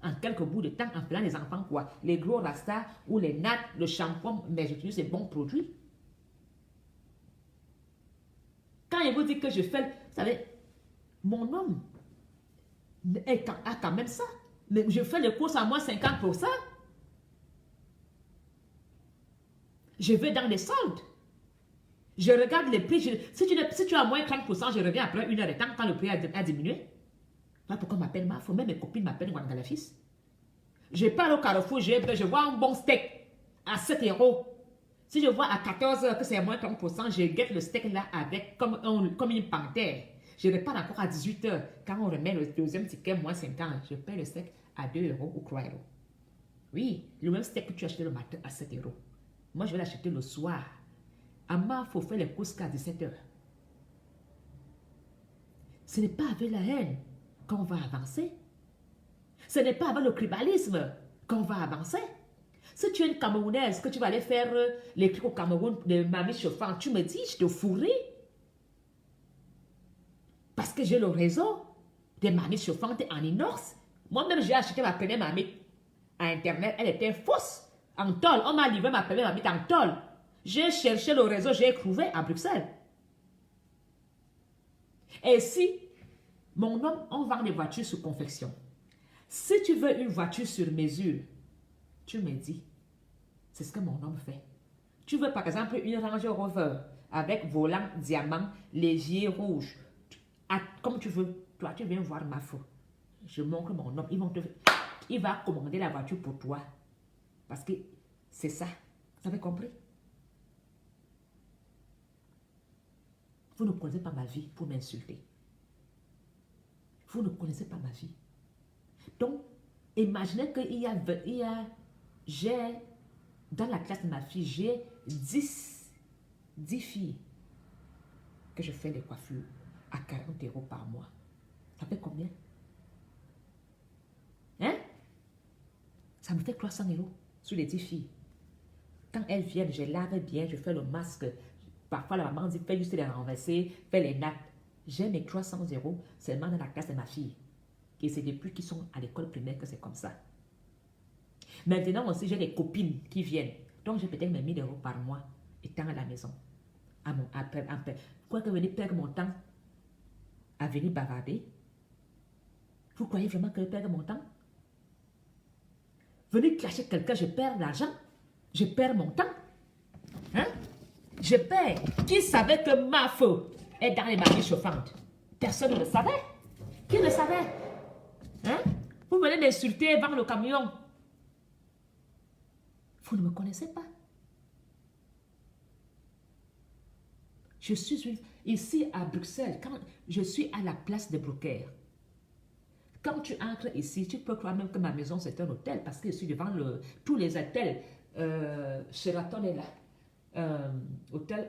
en quelques bouts de temps en faisant les enfants quoi. Les gros rastas ou les nattes, le shampoing, mais j'utilise ces bons produits. Quand je vous dis que je fais, vous savez, mon homme a quand même ça. Mais je fais les courses à moins 50%. Je vais dans les soldes. Je regarde les prix. Si tu as moins 30%, je reviens après 1 heure de temps quand le prix a diminué. Voilà pourquoi on m'appelle Mafo. Même mes copines m'appellent Wangalafis. Je pars au Carrefour, je vois un bon steak à 7 euros. Si je vois à 14 heures que c'est moins 30%, je guette le steak là avec comme une panthère. Je repars encore à 18 heures. Quand on remet le deuxième ticket, moins 50, je paie le steak à 2 euros ou 3 euros. Oui, le même steak que tu achètes le matin à 7 euros. Moi, je vais l'acheter le soir. À Mafo, faut faire les courses qu'à 17 heures. Ce n'est pas avec la haine qu'on va avancer. Ce n'est pas avec le tribalisme qu'on va avancer. Si tu es une Camerounaise, que tu vas aller faire les trucs au Cameroun de mamie chauffante, tu me dis, je te fourrai. Parce que j'ai le réseau des mamies chauffantes en inox. Moi-même, j'ai acheté ma première mamie à Internet. Elle était fausse, en tôle. On m'a livré ma première mamie en tôle. J'ai cherché le réseau, j'ai trouvé à Bruxelles. Et si, mon homme, on vend des voitures sous confection. Si tu veux une voiture sur mesure, tu me dis, c'est ce que mon homme fait. Tu veux par exemple une Range Rover avec volant diamant, léger rouge, comme tu veux. Toi, tu viens voir Mafo. Je montre mon homme, il va commander la voiture pour toi. Parce que c'est ça. Vous avez compris? Vous ne connaissez pas ma vie pour m'insulter. Vous ne connaissez pas ma vie. Donc, imaginez qu'il j'ai, dans la classe de ma fille, j'ai 10 filles que je fais des coiffures à 40 euros par mois. Ça fait combien? Hein? Ça me fait 300 euros sur les 10 filles. Quand elles viennent, je lave bien, je fais le masque. Parfois, la maman dit, fais juste les renverser, fais les nattes. J'ai mes 300 euros seulement dans la classe de ma fille. Et c'est depuis qu'ils sont à l'école primaire que c'est comme ça. Maintenant aussi, j'ai des copines qui viennent. Donc, j'ai peut-être mes 1000 euros par mois étant à la maison. Quoi que venir perdre mon temps à venir bavarder? Vous croyez vraiment que je perds mon temps? Venir clasher quelqu'un, je perds l'argent. Je perds mon temps. Hein? Je perds. Qui savait que ma feu est dans les barils chauffantes? Personne ne le savait. Qui le savait? Hein? Vous venez m'insulter devant le camion. Vous ne me connaissez pas. Je suis ici à Bruxelles. Quand je suis à la place de Brocaire. Quand tu entres ici, tu peux croire même que ma maison c'est un hôtel parce que je suis devant tous les hôtels. Sheraton est là. Hôtel.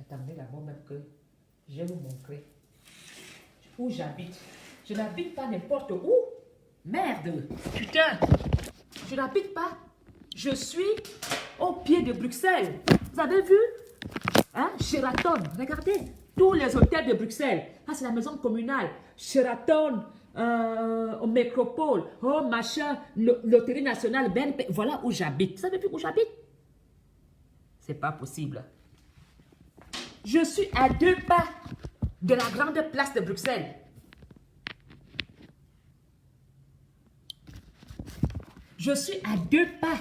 Attendez là-bas même que je vais vous montrer où j'habite. Je n'habite pas n'importe où. Merde. Putain. Je n'habite pas. Je suis au pied de Bruxelles. Vous avez vu? Hein? Sheraton. Regardez. Tous les hôtels de Bruxelles. Ah, c'est la maison communale. Sheraton, au Métropole, oh machin, Loterie nationale, BNP. Voilà où j'habite. Vous savez plus où j'habite? C'est pas possible. Je suis à 2 pas de la grande place de Bruxelles. Je suis à 2 pas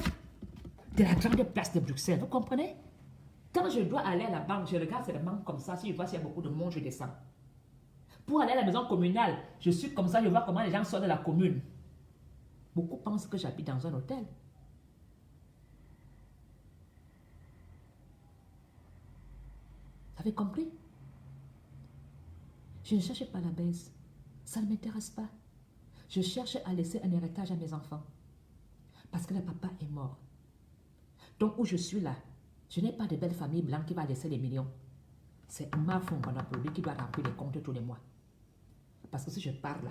de la grande place de Bruxelles. Vous comprenez? Quand je dois aller à la banque, je regarde seulement comme ça. Si je vois s'il y a beaucoup de monde, je descends. Pour aller à la maison communale, je suis comme ça, je vois comment les gens sortent de la commune. Beaucoup pensent que j'habite dans un hôtel. Vous avez compris? Je ne cherche pas la baisse. Ça ne m'intéresse pas. Je cherche à laisser un héritage à mes enfants. Parce que le papa est mort. Donc où je suis là, je n'ai pas de belle famille blanche qui va laisser les millions. C'est ma femme Monopoly qui doit remplir les comptes tous les mois. Parce que si je pars là,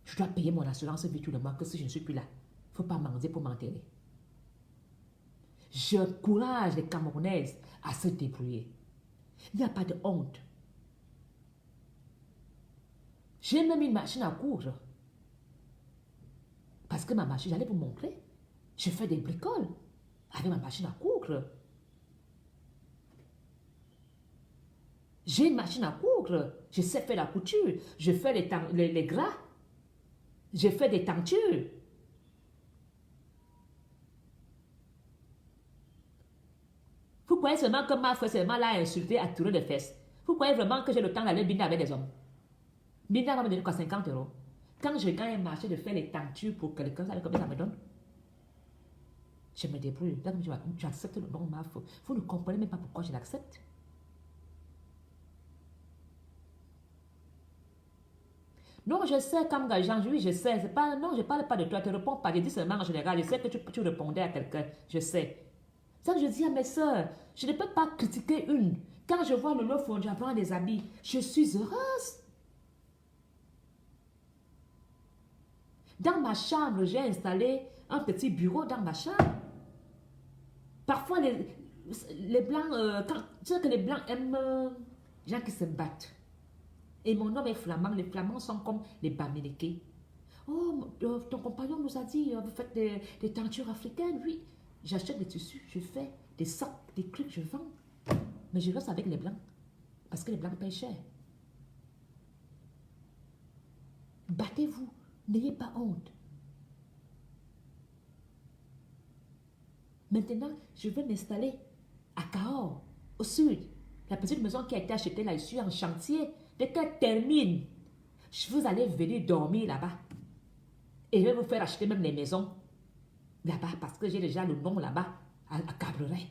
je dois payer mon assurance vie tous les mois que si je ne suis plus là. Il ne faut pas manger pour m'enterrer. J'encourage les Camerounaises à se débrouiller. Il n'y a pas de honte. J'ai même une machine à coudre. Parce que ma machine, j'allais vous montrer. Je fais des bricoles avec ma machine à coudre. J'ai une machine à coudre. Je sais faire la couture. Je fais les gras. Je fais des tentures. Vous croyez seulement que ma frère seulement l'a insulté à tourner les fesses? Vous croyez vraiment que j'ai le temps d'aller biner avec des hommes? Biner va me donner quoi, 50 €? Quand je gagne un marché de faire les tentures pour quelqu'un, vous savez combien ça me donne? Je me débrouille. Donc, j'accepte le nom ma frère. Vous ne comprenez même pas pourquoi je l'accepte. Non, je sais, comme Gajan, oui, je sais. Pas, non, je ne parle pas de toi, tu ne réponds pas. Je dis seulement en général, je sais que tu répondais à quelqu'un, je sais. Ça, je dis à mes soeurs, je ne peux pas critiquer une. Quand je vois le lot fondu, j'apprends des habits, je suis heureuse. Dans ma chambre, j'ai installé un petit bureau dans ma chambre. Parfois, les Blancs, tu sais que les Blancs aiment les gens qui se battent. Et mon homme est flamand. Les Flamands sont comme les Bamileke. Oh, ton compagnon nous a dit, vous faites des tentures africaines. Oui, j'achète des tissus, je fais des sacs, des trucs, je vends. Mais je reste avec les Blancs. Parce que les Blancs payent cher. Battez-vous. N'ayez pas honte. Maintenant, je vais m'installer à Cahors, au sud. La petite maison qui a été achetée là, je suis en chantier. Dès qu'elle termine, vous allez venir dormir là-bas. Et je vais vous faire acheter même les maisons là-bas parce que j'ai déjà le nom là-bas à Cabreret.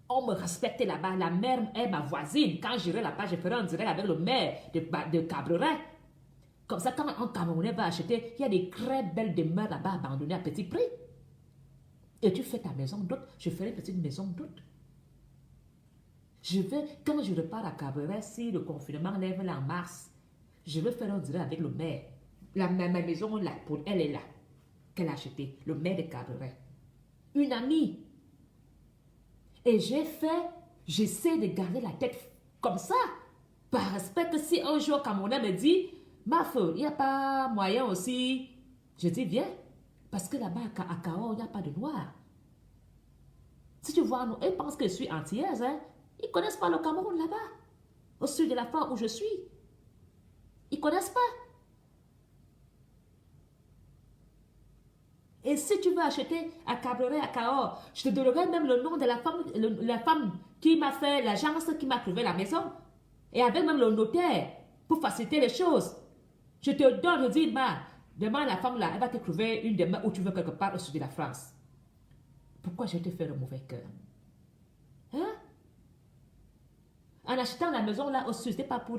On me respecte là-bas. La mère est ma voisine. Quand j'irai là-bas, je ferai un direct avec le maire de Cabreret. Comme ça, quand un Camerounais va acheter, il y a des très belles demeures là-bas abandonnées à petit prix. Et tu fais ta maison d'hôte, je ferai une petite maison d'hôte. Quand je repars à Cabreret, si le confinement lève là en mars, je vais faire un direct avec le maire. Ma maison là, elle est là, qu'elle a achetée, le maire de Cabreret. Une amie. Et j'essaie de garder la tête comme ça. Par respect, que si un jour Camerounais me dit, ma feu, il n'y a pas moyen aussi, je dis viens. Parce que là-bas, à Kao, il n'y a pas de noirs. Si tu vois, ils pensent que je suis antillaise, hein? Ils ne connaissent pas le Cameroun là-bas, au sud de la France où je suis. Ils ne connaissent pas. Et si tu veux acheter à Cabreret, à Cahors, je te donnerai même le nom de la femme qui m'a fait l'agence, qui m'a trouvé la maison. Et avec même le notaire, pour faciliter les choses. Je te donne, je dis, demain la femme là, elle va te trouver une demeure où tu veux quelque part au sud de la France. Pourquoi je te fais le mauvais cœur? Hein? En achetant la maison là au sud, c'était pas pour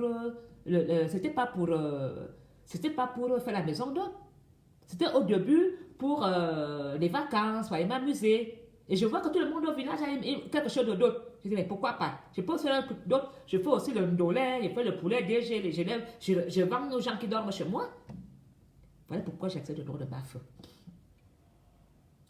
faire la maison d'autres. C'était au début pour les vacances, pour aller m'amuser. Et je vois que tout le monde au village a quelque chose d'autre. Je dis, mais pourquoi pas? Je peux faire un truc d'autre. Je fais aussi le ndolé, je fais le poulet DG, les gelèves. Je vends aux gens qui dorment chez moi. Voilà pourquoi j'accepte le nom de ma femme.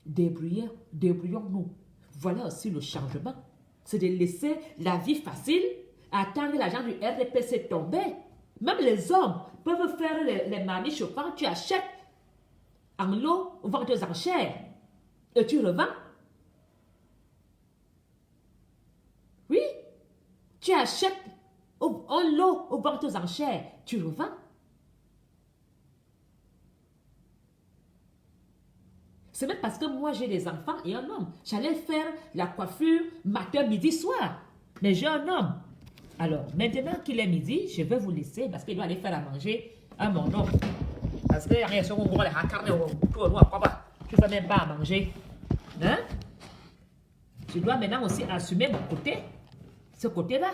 Débrouillons-nous. Voilà aussi le changement. C'est de laisser la vie facile, attendre l'argent du RDPC tomber. Même les hommes peuvent faire les mamies chauffantes. Tu achètes en lot aux ventes aux enchères et tu revends. Oui, tu achètes en lot aux ventes aux enchères, tu revends. C'est même parce que moi j'ai des enfants et un homme. J'allais faire la coiffure matin, midi, soir. Mais j'ai un homme. Alors, maintenant qu'il est midi, je vais vous laisser parce qu'il doit aller faire à manger à mon homme. Parce que rien sur mon gros, les hacards, tu ne fais même pas à manger. Hein? Je dois maintenant aussi assumer mon côté. Ce côté-là.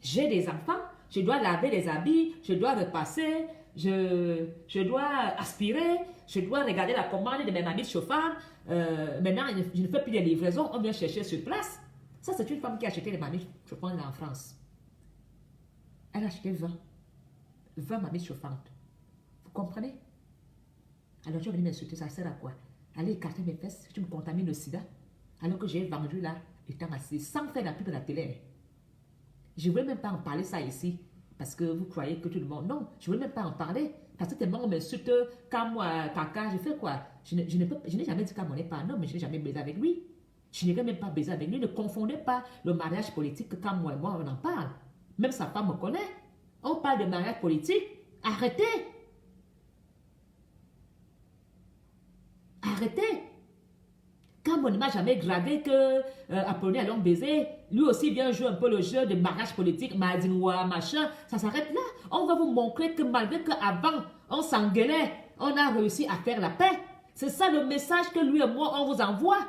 J'ai des enfants, je dois laver les habits, je dois repasser, je dois aspirer, je dois regarder la commande de mes mamies chauffantes. Maintenant, je ne fais plus de livraison, on vient chercher sur place. Ça, c'est une femme qui a acheté les mamies chauffantes en France. Elle a acheté 20 mamies chauffantes. Vous comprenez? Alors, tu vas venir m'insulter, ça sert à quoi? Aller écarter mes fesses, tu me contamines le sida. Alors que j'ai vendu là, étant assis, sans faire la pub de la télé. Je ne voulais même pas en parler ça ici. Parce que vous croyez que tout le monde... Non, je ne voulais même pas en parler. Parce que tellement on m'insulte, quand moi, caca, je fais quoi? Je n'ai jamais dit qu'on n'est pas un homme, mais je n'ai jamais baisé avec lui. Je n'ai même pas baisé avec lui. Ne confondez pas le mariage politique que quand moi et moi, on en parle. Même sa femme me connaît. On parle de mariage politique. Arrêtez. Arrêtez. Quand on ne m'a jamais gradé que Apollonie allait baiser, lui aussi vient jouer un peu le jeu de mariage politique, Madinois, machin, ça s'arrête là. On va vous montrer que malgré qu'avant, on s'engueulait, on a réussi à faire la paix. C'est ça le message que lui et moi, on vous envoie.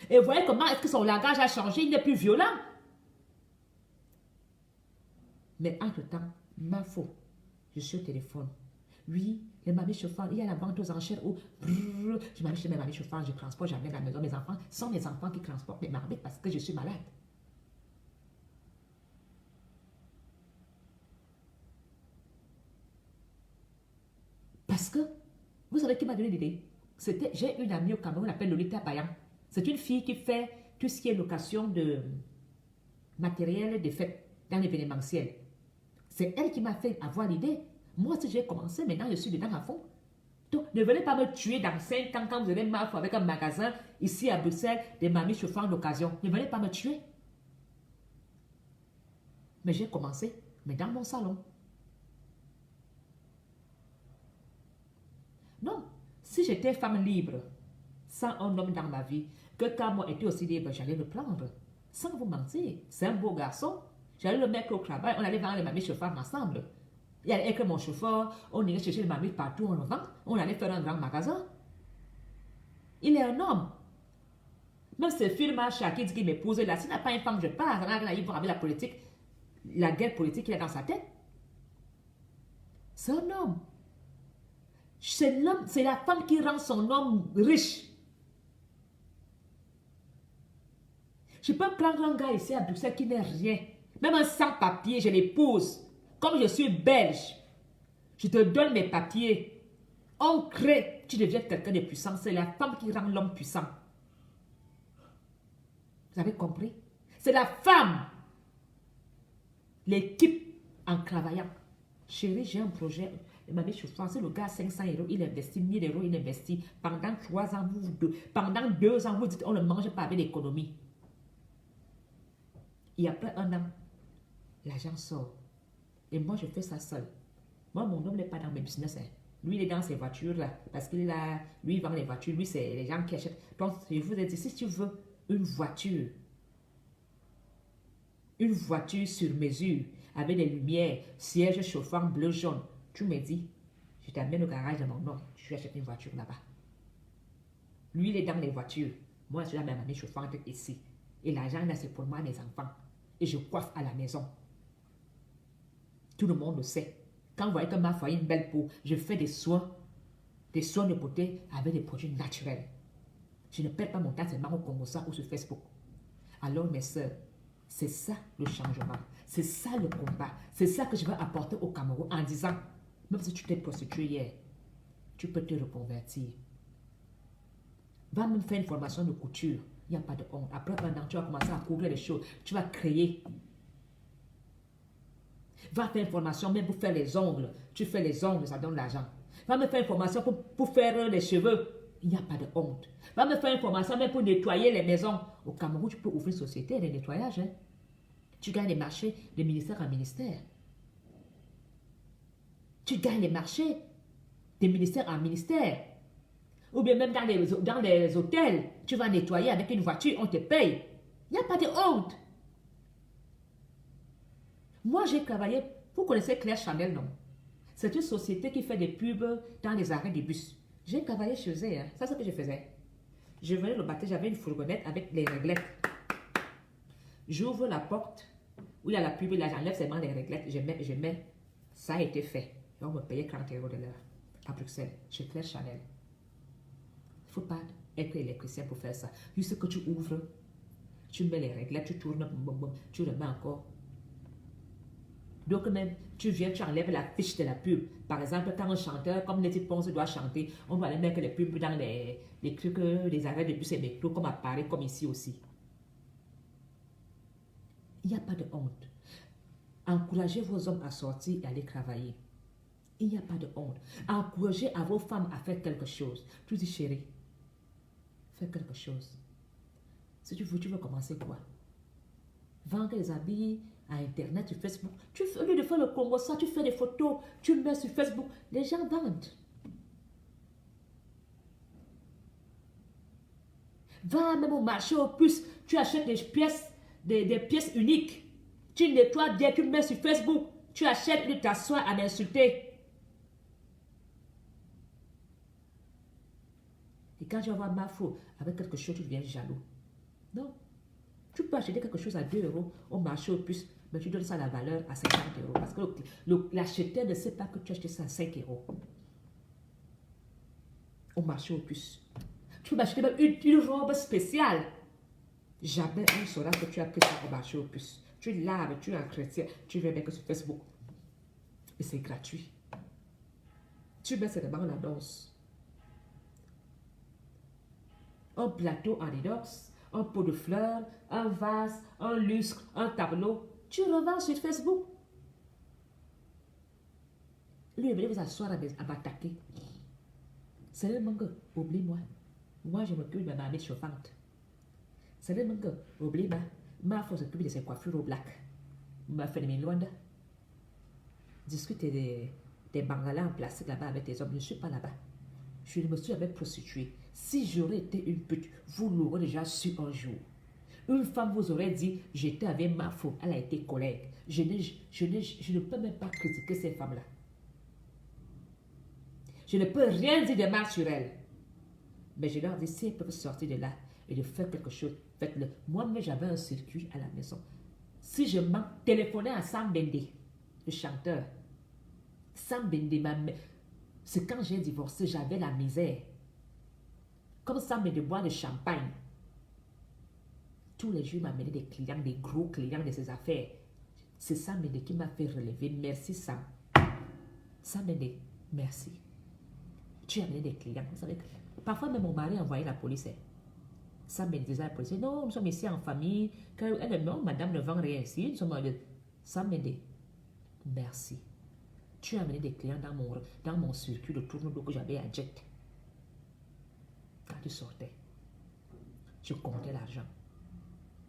Et vous voyez comment est-ce que son langage a changé, il n'est plus violent. Mais entre-temps, ma faute, je suis au téléphone. Oui, les mamies chauffantes, il y a la vente aux enchères où je m'achète mes mamies chauffantes, je transporte, j'amène à la maison mes enfants. Ce sont mes enfants qui transportent mes marmites parce que je suis malade. Parce que, vous savez qui m'a donné l'idée? J'ai une amie au Cameroun, elle s'appelle Lolita Bayan. C'est une fille qui fait tout ce qui est location de matériel de fête dans l'événementiel. C'est elle qui m'a fait avoir l'idée. Moi, si j'ai commencé, maintenant je suis dedans à fond. Donc, ne venez pas me tuer dans 5 ans quand vous avez marre avec un magasin ici à Bruxelles, des mamies chauffant d'occasion. Ne venez pas me tuer. Mais j'ai commencé, mais dans mon salon. Non, si j'étais femme libre, sans un homme dans ma vie, que quand moi j'étais aussi libre, j'allais le prendre. Sans vous mentir, c'est un beau garçon. J'allais le mettre au travail, on allait vendre les mamies chauffantes ensemble. Il y allait avec mon chauffeur, on irait chercher les mamies partout, on le vend, on allait faire un grand magasin. Il est un homme. Même ce film qui dit qu'il m'épouse là, s'il n'a pas une femme, je pars. Là, il va avec la politique, la guerre politique qu'il a dans sa tête. C'est un homme. C'est l'homme, c'est la femme qui rend son homme riche. Je peux prendre un gars ici à Bruxelles qui n'est rien. Même un sans-papier, je l'épouse. Comme je suis belge, je te donne mes papiers. On crée, tu deviens quelqu'un de puissant. C'est la femme qui rend l'homme puissant. Vous avez compris? C'est la femme l'équipe en travaillant. Chérie, j'ai un projet. Il m'a dit, je pense, le gars 500 euros, il investit 1000 euros, il investit. Pendant 3 ans, pendant 2 ans, vous dites, on ne mange pas avec l'économie. Et après 1 an, l'argent sort. Et moi, je fais ça seul. Moi, mon homme n'est pas dans mes business. Hein. Lui, il est dans ses voitures là. Parce qu'il a, lui, il vend les voitures. Lui, c'est les gens qui achètent. Donc, je vous ai dit, si tu veux une voiture sur mesure, avec des lumières, siège chauffant bleu jaune, tu me dis, je t'amène au garage de mon nom, tu achètes une voiture là-bas. Lui, il est dans les voitures. Moi, je suis là, ma mamie chauffante ici. Et l'argent là, c'est pour moi, mes enfants. Et je coiffe à la maison. Tout le monde le sait. Quand vous voyez que ma foyer a une belle peau, je fais des soins de beauté avec des produits naturels. Je ne perds pas mon temps seulement au Congo ou sur Facebook. Alors, mes soeurs, c'est ça le changement. C'est ça le combat. C'est ça que je veux apporter au Cameroun en disant, même si tu t'es prostituée hier, tu peux te reconvertir. Va même faire une formation de couture. Il n'y a pas de honte. Après 1 an, tu vas commencer à couvrir les choses. Tu vas créer. Va faire une formation même pour faire les ongles. Tu fais les ongles, ça donne l'argent. Va me faire une formation pour faire les cheveux. Il n'y a pas de honte. Va me faire une formation même pour nettoyer les maisons. Au Cameroun, tu peux ouvrir une société de nettoyage. Hein? Tu gagnes les marchés de ministère en ministère. Tu gagnes les marchés de ministère en ministère. Ou bien même dans les hôtels, tu vas nettoyer avec une voiture, on te paye. Il n'y a pas de honte. Moi, j'ai travaillé, vous connaissez Claire Chanel, non? C'est une société qui fait des pubs dans les arrêts de bus. J'ai travaillé chez eux, hein. Ça, c'est ce que je faisais. Je venais le matin, j'avais une fourgonnette avec les réglettes. J'ouvre la porte, où il y a la pub, là, j'enlève seulement les réglettes, je mets, ça a été fait. Et on me payait 40 € de l'heure à Bruxelles, chez Claire Chanel. Il ne faut pas être électricien pour faire ça. Juste que tu ouvres, tu mets les réglettes, tu tournes, tu remets encore. Donc même, tu viens, tu enlèves la fiche de la pub. Par exemple, quand un chanteur, comme Nettie Ponce doit chanter, on doit aller mettre les pubs dans les trucs, les arrêts de bus et métro, comme à Paris, comme ici aussi. Il n'y a pas de honte. Encouragez vos hommes à sortir et aller travailler. Il n'y a pas de honte. Encouragez à vos femmes à faire quelque chose. Tu dis, chérie, fais quelque chose. Si tu veux commencer quoi? Vendre les habits à Internet, sur Facebook. Au lieu de faire le Congo, ça, tu fais des photos, tu mets sur Facebook. Les gens vendent. Va même au marché aux puces. Tu achètes des pièces uniques. Tu nettoies bien, tu mets sur Facebook. Tu achètes, tu t'assois à m'insulter. Et quand tu vas voir ma faux avec quelque chose, tu deviens jaloux. Non. Tu peux acheter quelque chose à 2 € au marché aux puces, mais tu donnes ça la valeur à 50 €. Parce que l'acheteur ne sait pas que tu as acheté ça à 5 € au marché aux puces. Tu peux acheter même une robe spéciale. Jamais on saura que tu as pris ça au marché aux puces. Tu laves, tu entretiens, tu veux mettre sur Facebook. Et c'est gratuit. Tu mets seulement en annonce. Un plateau en inox, un pot de fleurs, un vase, un lustre, un tableau. Tu revends sur Facebook. Lui, il venait vous asseoir à m'attaquer. C'est le manque, oublie-moi. Moi, je m'occupe de ma mamie chauffante. C'est le manque, oublie-moi. Ma femme s'occupe de ses coiffures au black. Ma fait des loin. Discute des bangalas en plastique là-bas avec tes hommes. Je ne suis pas là-bas. Je me suis jamais prostituée. Si j'aurais été une pute, vous l'aurez déjà su un jour. Une femme vous aurait dit, j'étais avec ma femme, elle a été collègue. Je ne peux même pas critiquer ces femmes-là. Je ne peux rien dire de mal sur elles. Mais je leur dis, si elles peuvent sortir de là et de faire quelque chose, faites-le. Moi-même, j'avais un circuit à la maison. Si je m'en téléphonais à Sam Bende, le chanteur, Sam Bende, c'est quand j'ai divorcé, j'avais la misère. Comme Sam Bende boit de champagne. Tous les jours, il m'amenait des clients, des gros clients de ses affaires. C'est Sam Bende qui m'a fait relever. Merci Sam. Sam Bende, merci. Tu as amené des clients. Vous savez, parfois même mon mari envoyait la police. Sam Bende disait à la police, non, nous sommes ici en famille. Elle dit, non, madame ne vend rien ici. Nous sommes Sans m'aider. Merci. Tu as amené des clients dans mon circuit de tourne-dos que j'avais à Jet. Quand tu sortais, tu comptais l'argent.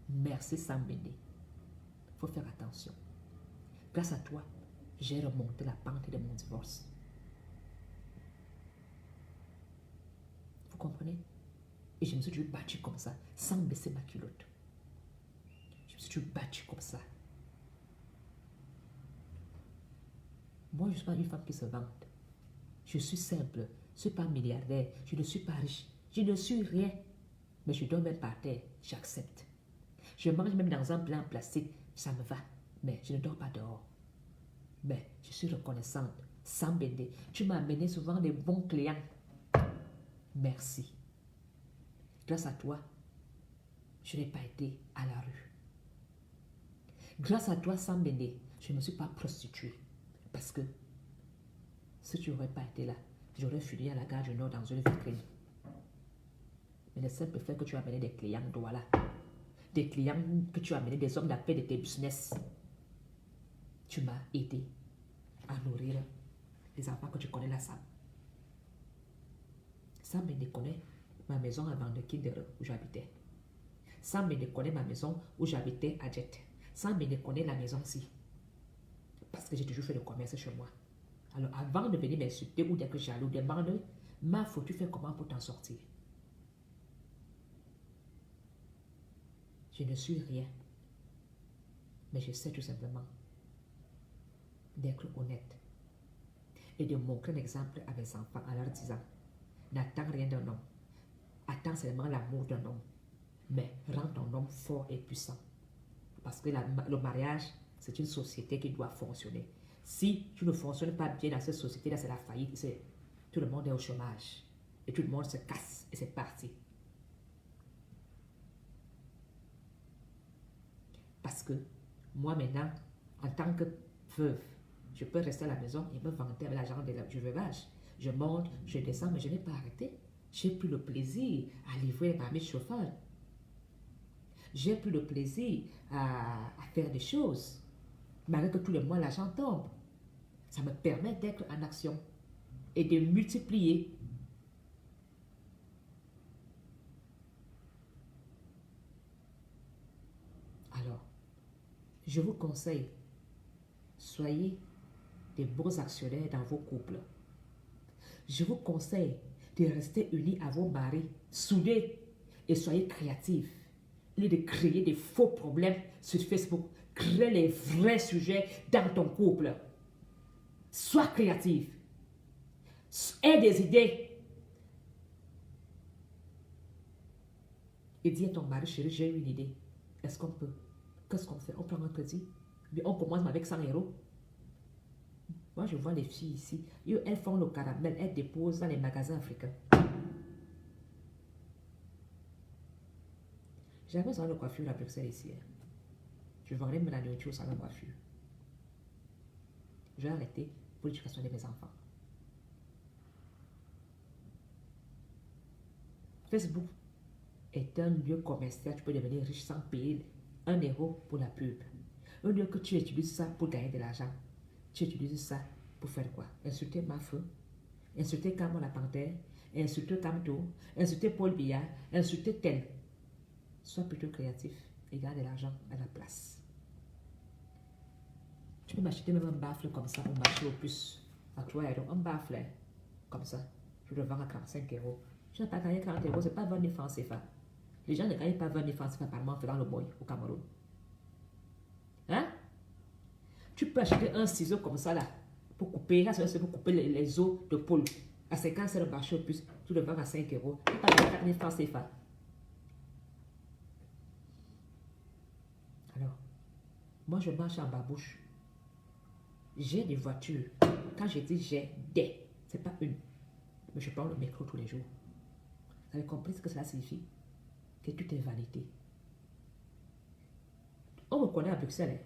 Merci sans m'aider. Il faut faire attention. Grâce à toi, j'ai remonté la pente de mon divorce. Vous comprenez? Et je me suis toujours battue comme ça, sans baisser ma culotte. Je me suis toujours battue comme ça. Moi, je ne suis pas une femme qui se vante. Je suis simple. Je ne suis pas milliardaire. Je ne suis pas riche. Je ne suis rien. Mais je dors même par terre. J'accepte. Je mange même dans un plat en plastique. Ça me va. Mais je ne dors pas dehors. Mais je suis reconnaissante. Sans m'aider. Tu m'as amené souvent des bons clients. Merci. Grâce à toi, je n'ai pas été à la rue. Grâce à toi, sans m'aider, je ne me suis pas prostituée. Parce que si tu n'aurais pas été là, j'aurais fini à la gare du Nord dans une vitrine. Mais le simple fait que tu as amené des clients, voilà. Des clients que tu as amené, des hommes d'appel de tes business. Tu m'as aidé à nourrir les enfants que tu connais là, Sam. Sam me connaît ma maison avant de Kinder où j'habitais. Sam me connaît ma maison où j'habitais à Jet. Sam me connaît la maison-ci. Parce que j'ai toujours fait le commerce chez moi. Alors, avant de venir m'insulter ou dire que jaloux, demande, ma faut tu fais comment pour t'en sortir? Je ne suis rien. Mais je sais tout simplement d'être honnête et de montrer un exemple à mes enfants en leur disant, n'attends rien d'un homme. Attends seulement l'amour d'un homme. Mais rends ton homme fort et puissant. Parce que le mariage, c'est une société qui doit fonctionner. Si tu ne fonctionnes pas bien dans cette société-là, c'est la faillite. Tout le monde est au chômage. Et tout le monde se casse. Et c'est parti. Parce que moi maintenant, en tant que veuve, je peux rester à la maison et me vanter avec l'argent du veuvage. Je monte, je descends, mais je n'ai pas arrêté. J'ai plus le plaisir à livrer par mes chauffeurs. J'ai plus le plaisir à faire des choses. Malgré que tous les mois, l'argent tombe. Ça me permet d'être en action et de multiplier. Alors, je vous conseille, soyez des bons actionnaires dans vos couples. Je vous conseille de rester unis à vos maris, soudés, et soyez créatifs. Au lieu de créer des faux problèmes sur Facebook, crée les vrais sujets dans ton couple. Sois créatif. Aie des idées. Et dis à ton mari, chérie, j'ai une idée. Est-ce qu'on peut? Qu'est-ce qu'on fait? On prend un crédit. Mais on commence avec 100 €. Moi, je vois les filles ici. Elles font le caramel, elles déposent dans les magasins africains. J'avais un salon de coiffure à Bruxelles ici. Je vendais même la nourriture au salon de coiffure. J'ai arrêté pour l'éducation de mes enfants. Facebook est un lieu commercial. Tu peux devenir riche sans payer 1 € pour la pub. Un lieu que tu utilises ça pour gagner de l'argent. Tu utilises ça pour faire quoi? Insulter Mafeu, insulter Camo la Panthère, insulter Camto, insulter Paul Biya, insulter tel. Sois plutôt créatif et gagne de l'argent à la place. Tu peux m'acheter même un baffle comme ça au marché au plus à 3 €. Un baffle comme ça, je le vends à 45 €. Je n'ai pas gagné 40 €, ce n'est pas 20 000 francs CFA. Les gens ne gagnent pas 20 000 francs CFA par mois en faisant le boy au Cameroun. Hein? Tu peux acheter un ciseau comme ça là, pour couper, c'est pour couper les os de poule. À 50 c'est le marché au plus, tu le vends à 5 €. Tu pas 4 000 francs CFA. Alors, moi je marche en babouche. J'ai des voitures. Quand je dis j'ai des, c'est pas une. Mais je prends le métro tous les jours. Vous avez compris ce que cela signifie? Que tout est vanité. On me connaît à Bruxelles.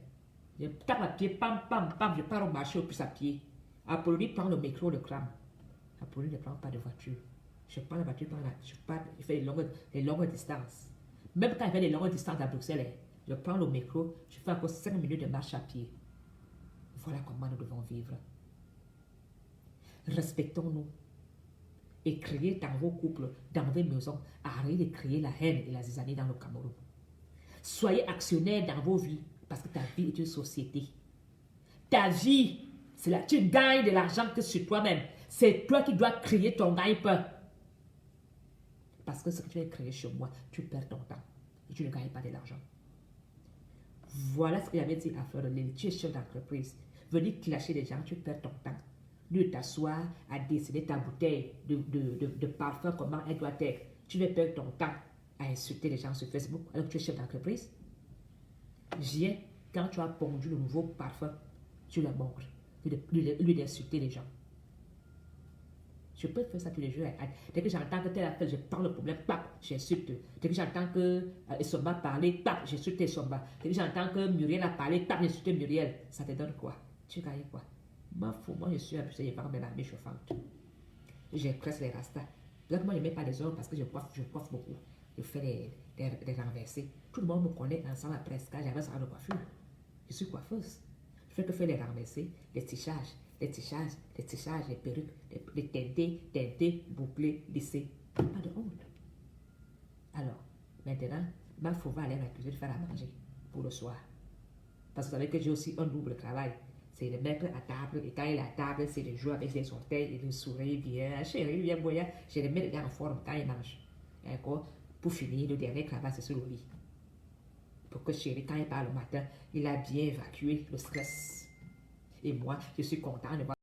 Je tape à pied, pam, pam, pam, je pars au marché au plus à pied. Apollonie prend le métro, le tram. Apollonie ne prend pas de voiture. Je prends la voiture, je fais les longues distances. Même quand il fait les longues distances à Bruxelles, je prends le micro, je fais encore 5 minutes de marche à pied. Voilà comment nous devons vivre. Respectons-nous et créez dans vos couples, dans vos maisons, arrêtez de créer la haine et la zizanie dans le Cameroun. Soyez actionnaires dans vos vies parce que ta vie est une société. Ta vie, c'est là, tu gagnes de l'argent que sur toi-même. C'est toi qui dois créer ton gagne-pain. Parce que ce que tu as créé chez moi, tu perds ton temps et tu ne gagnes pas de l'argent. Voilà ce que j'avais dit à Fleur de Lille. Tu es chef d'entreprise. Venir clasher les gens, tu perds ton temps. Lui t'asseoir à décider ta bouteille de parfum, comment elle doit être. Tu vas perdre ton temps à insulter les gens sur Facebook alors que tu es chef d'entreprise. Viens, quand tu as pondu le nouveau parfum, tu le montres. Lui d'insulter les gens. Je peux faire ça tous les jours. Dès que j'entends que tel a fait, je prends le problème, pap, j'insulte. Dès que j'entends que Essomba a parlé, pap, j'insulte Essomba. Dès que j'entends que Muriel a parlé, pap, j'insulte Muriel. Ça te donne quoi? Tu gagnes quoi? Moi, je suis abusé, je vais mettre l'armée chauffante. J'ai presque les rastas. Donc moi, je ne mets pas les ongles parce que je coiffe beaucoup. Je fais des renversés. Tout le monde me connaît ensemble à presque. J'avais ça de coiffure. Je suis coiffeuse. Je fais que faire les renversés, les tichages, les perruques, les teintés, bouclés, lissés. Pas de honte. Alors, maintenant, ma fou va aller à la cuisine faire à manger pour le soir. Parce que vous savez que j'ai aussi un double travail. C'est de mettre à table, et quand il est à table, c'est de jouer avec ses orteils et de sourire bien. Chérie, viens boire. Je les mets les gars en forme quand ils mangent. D'accord? Pour finir, le dernier travail, c'est sur le lit. Pour que chérie, quand il part le matin, il a bien évacué le stress. Et moi, je suis content de voir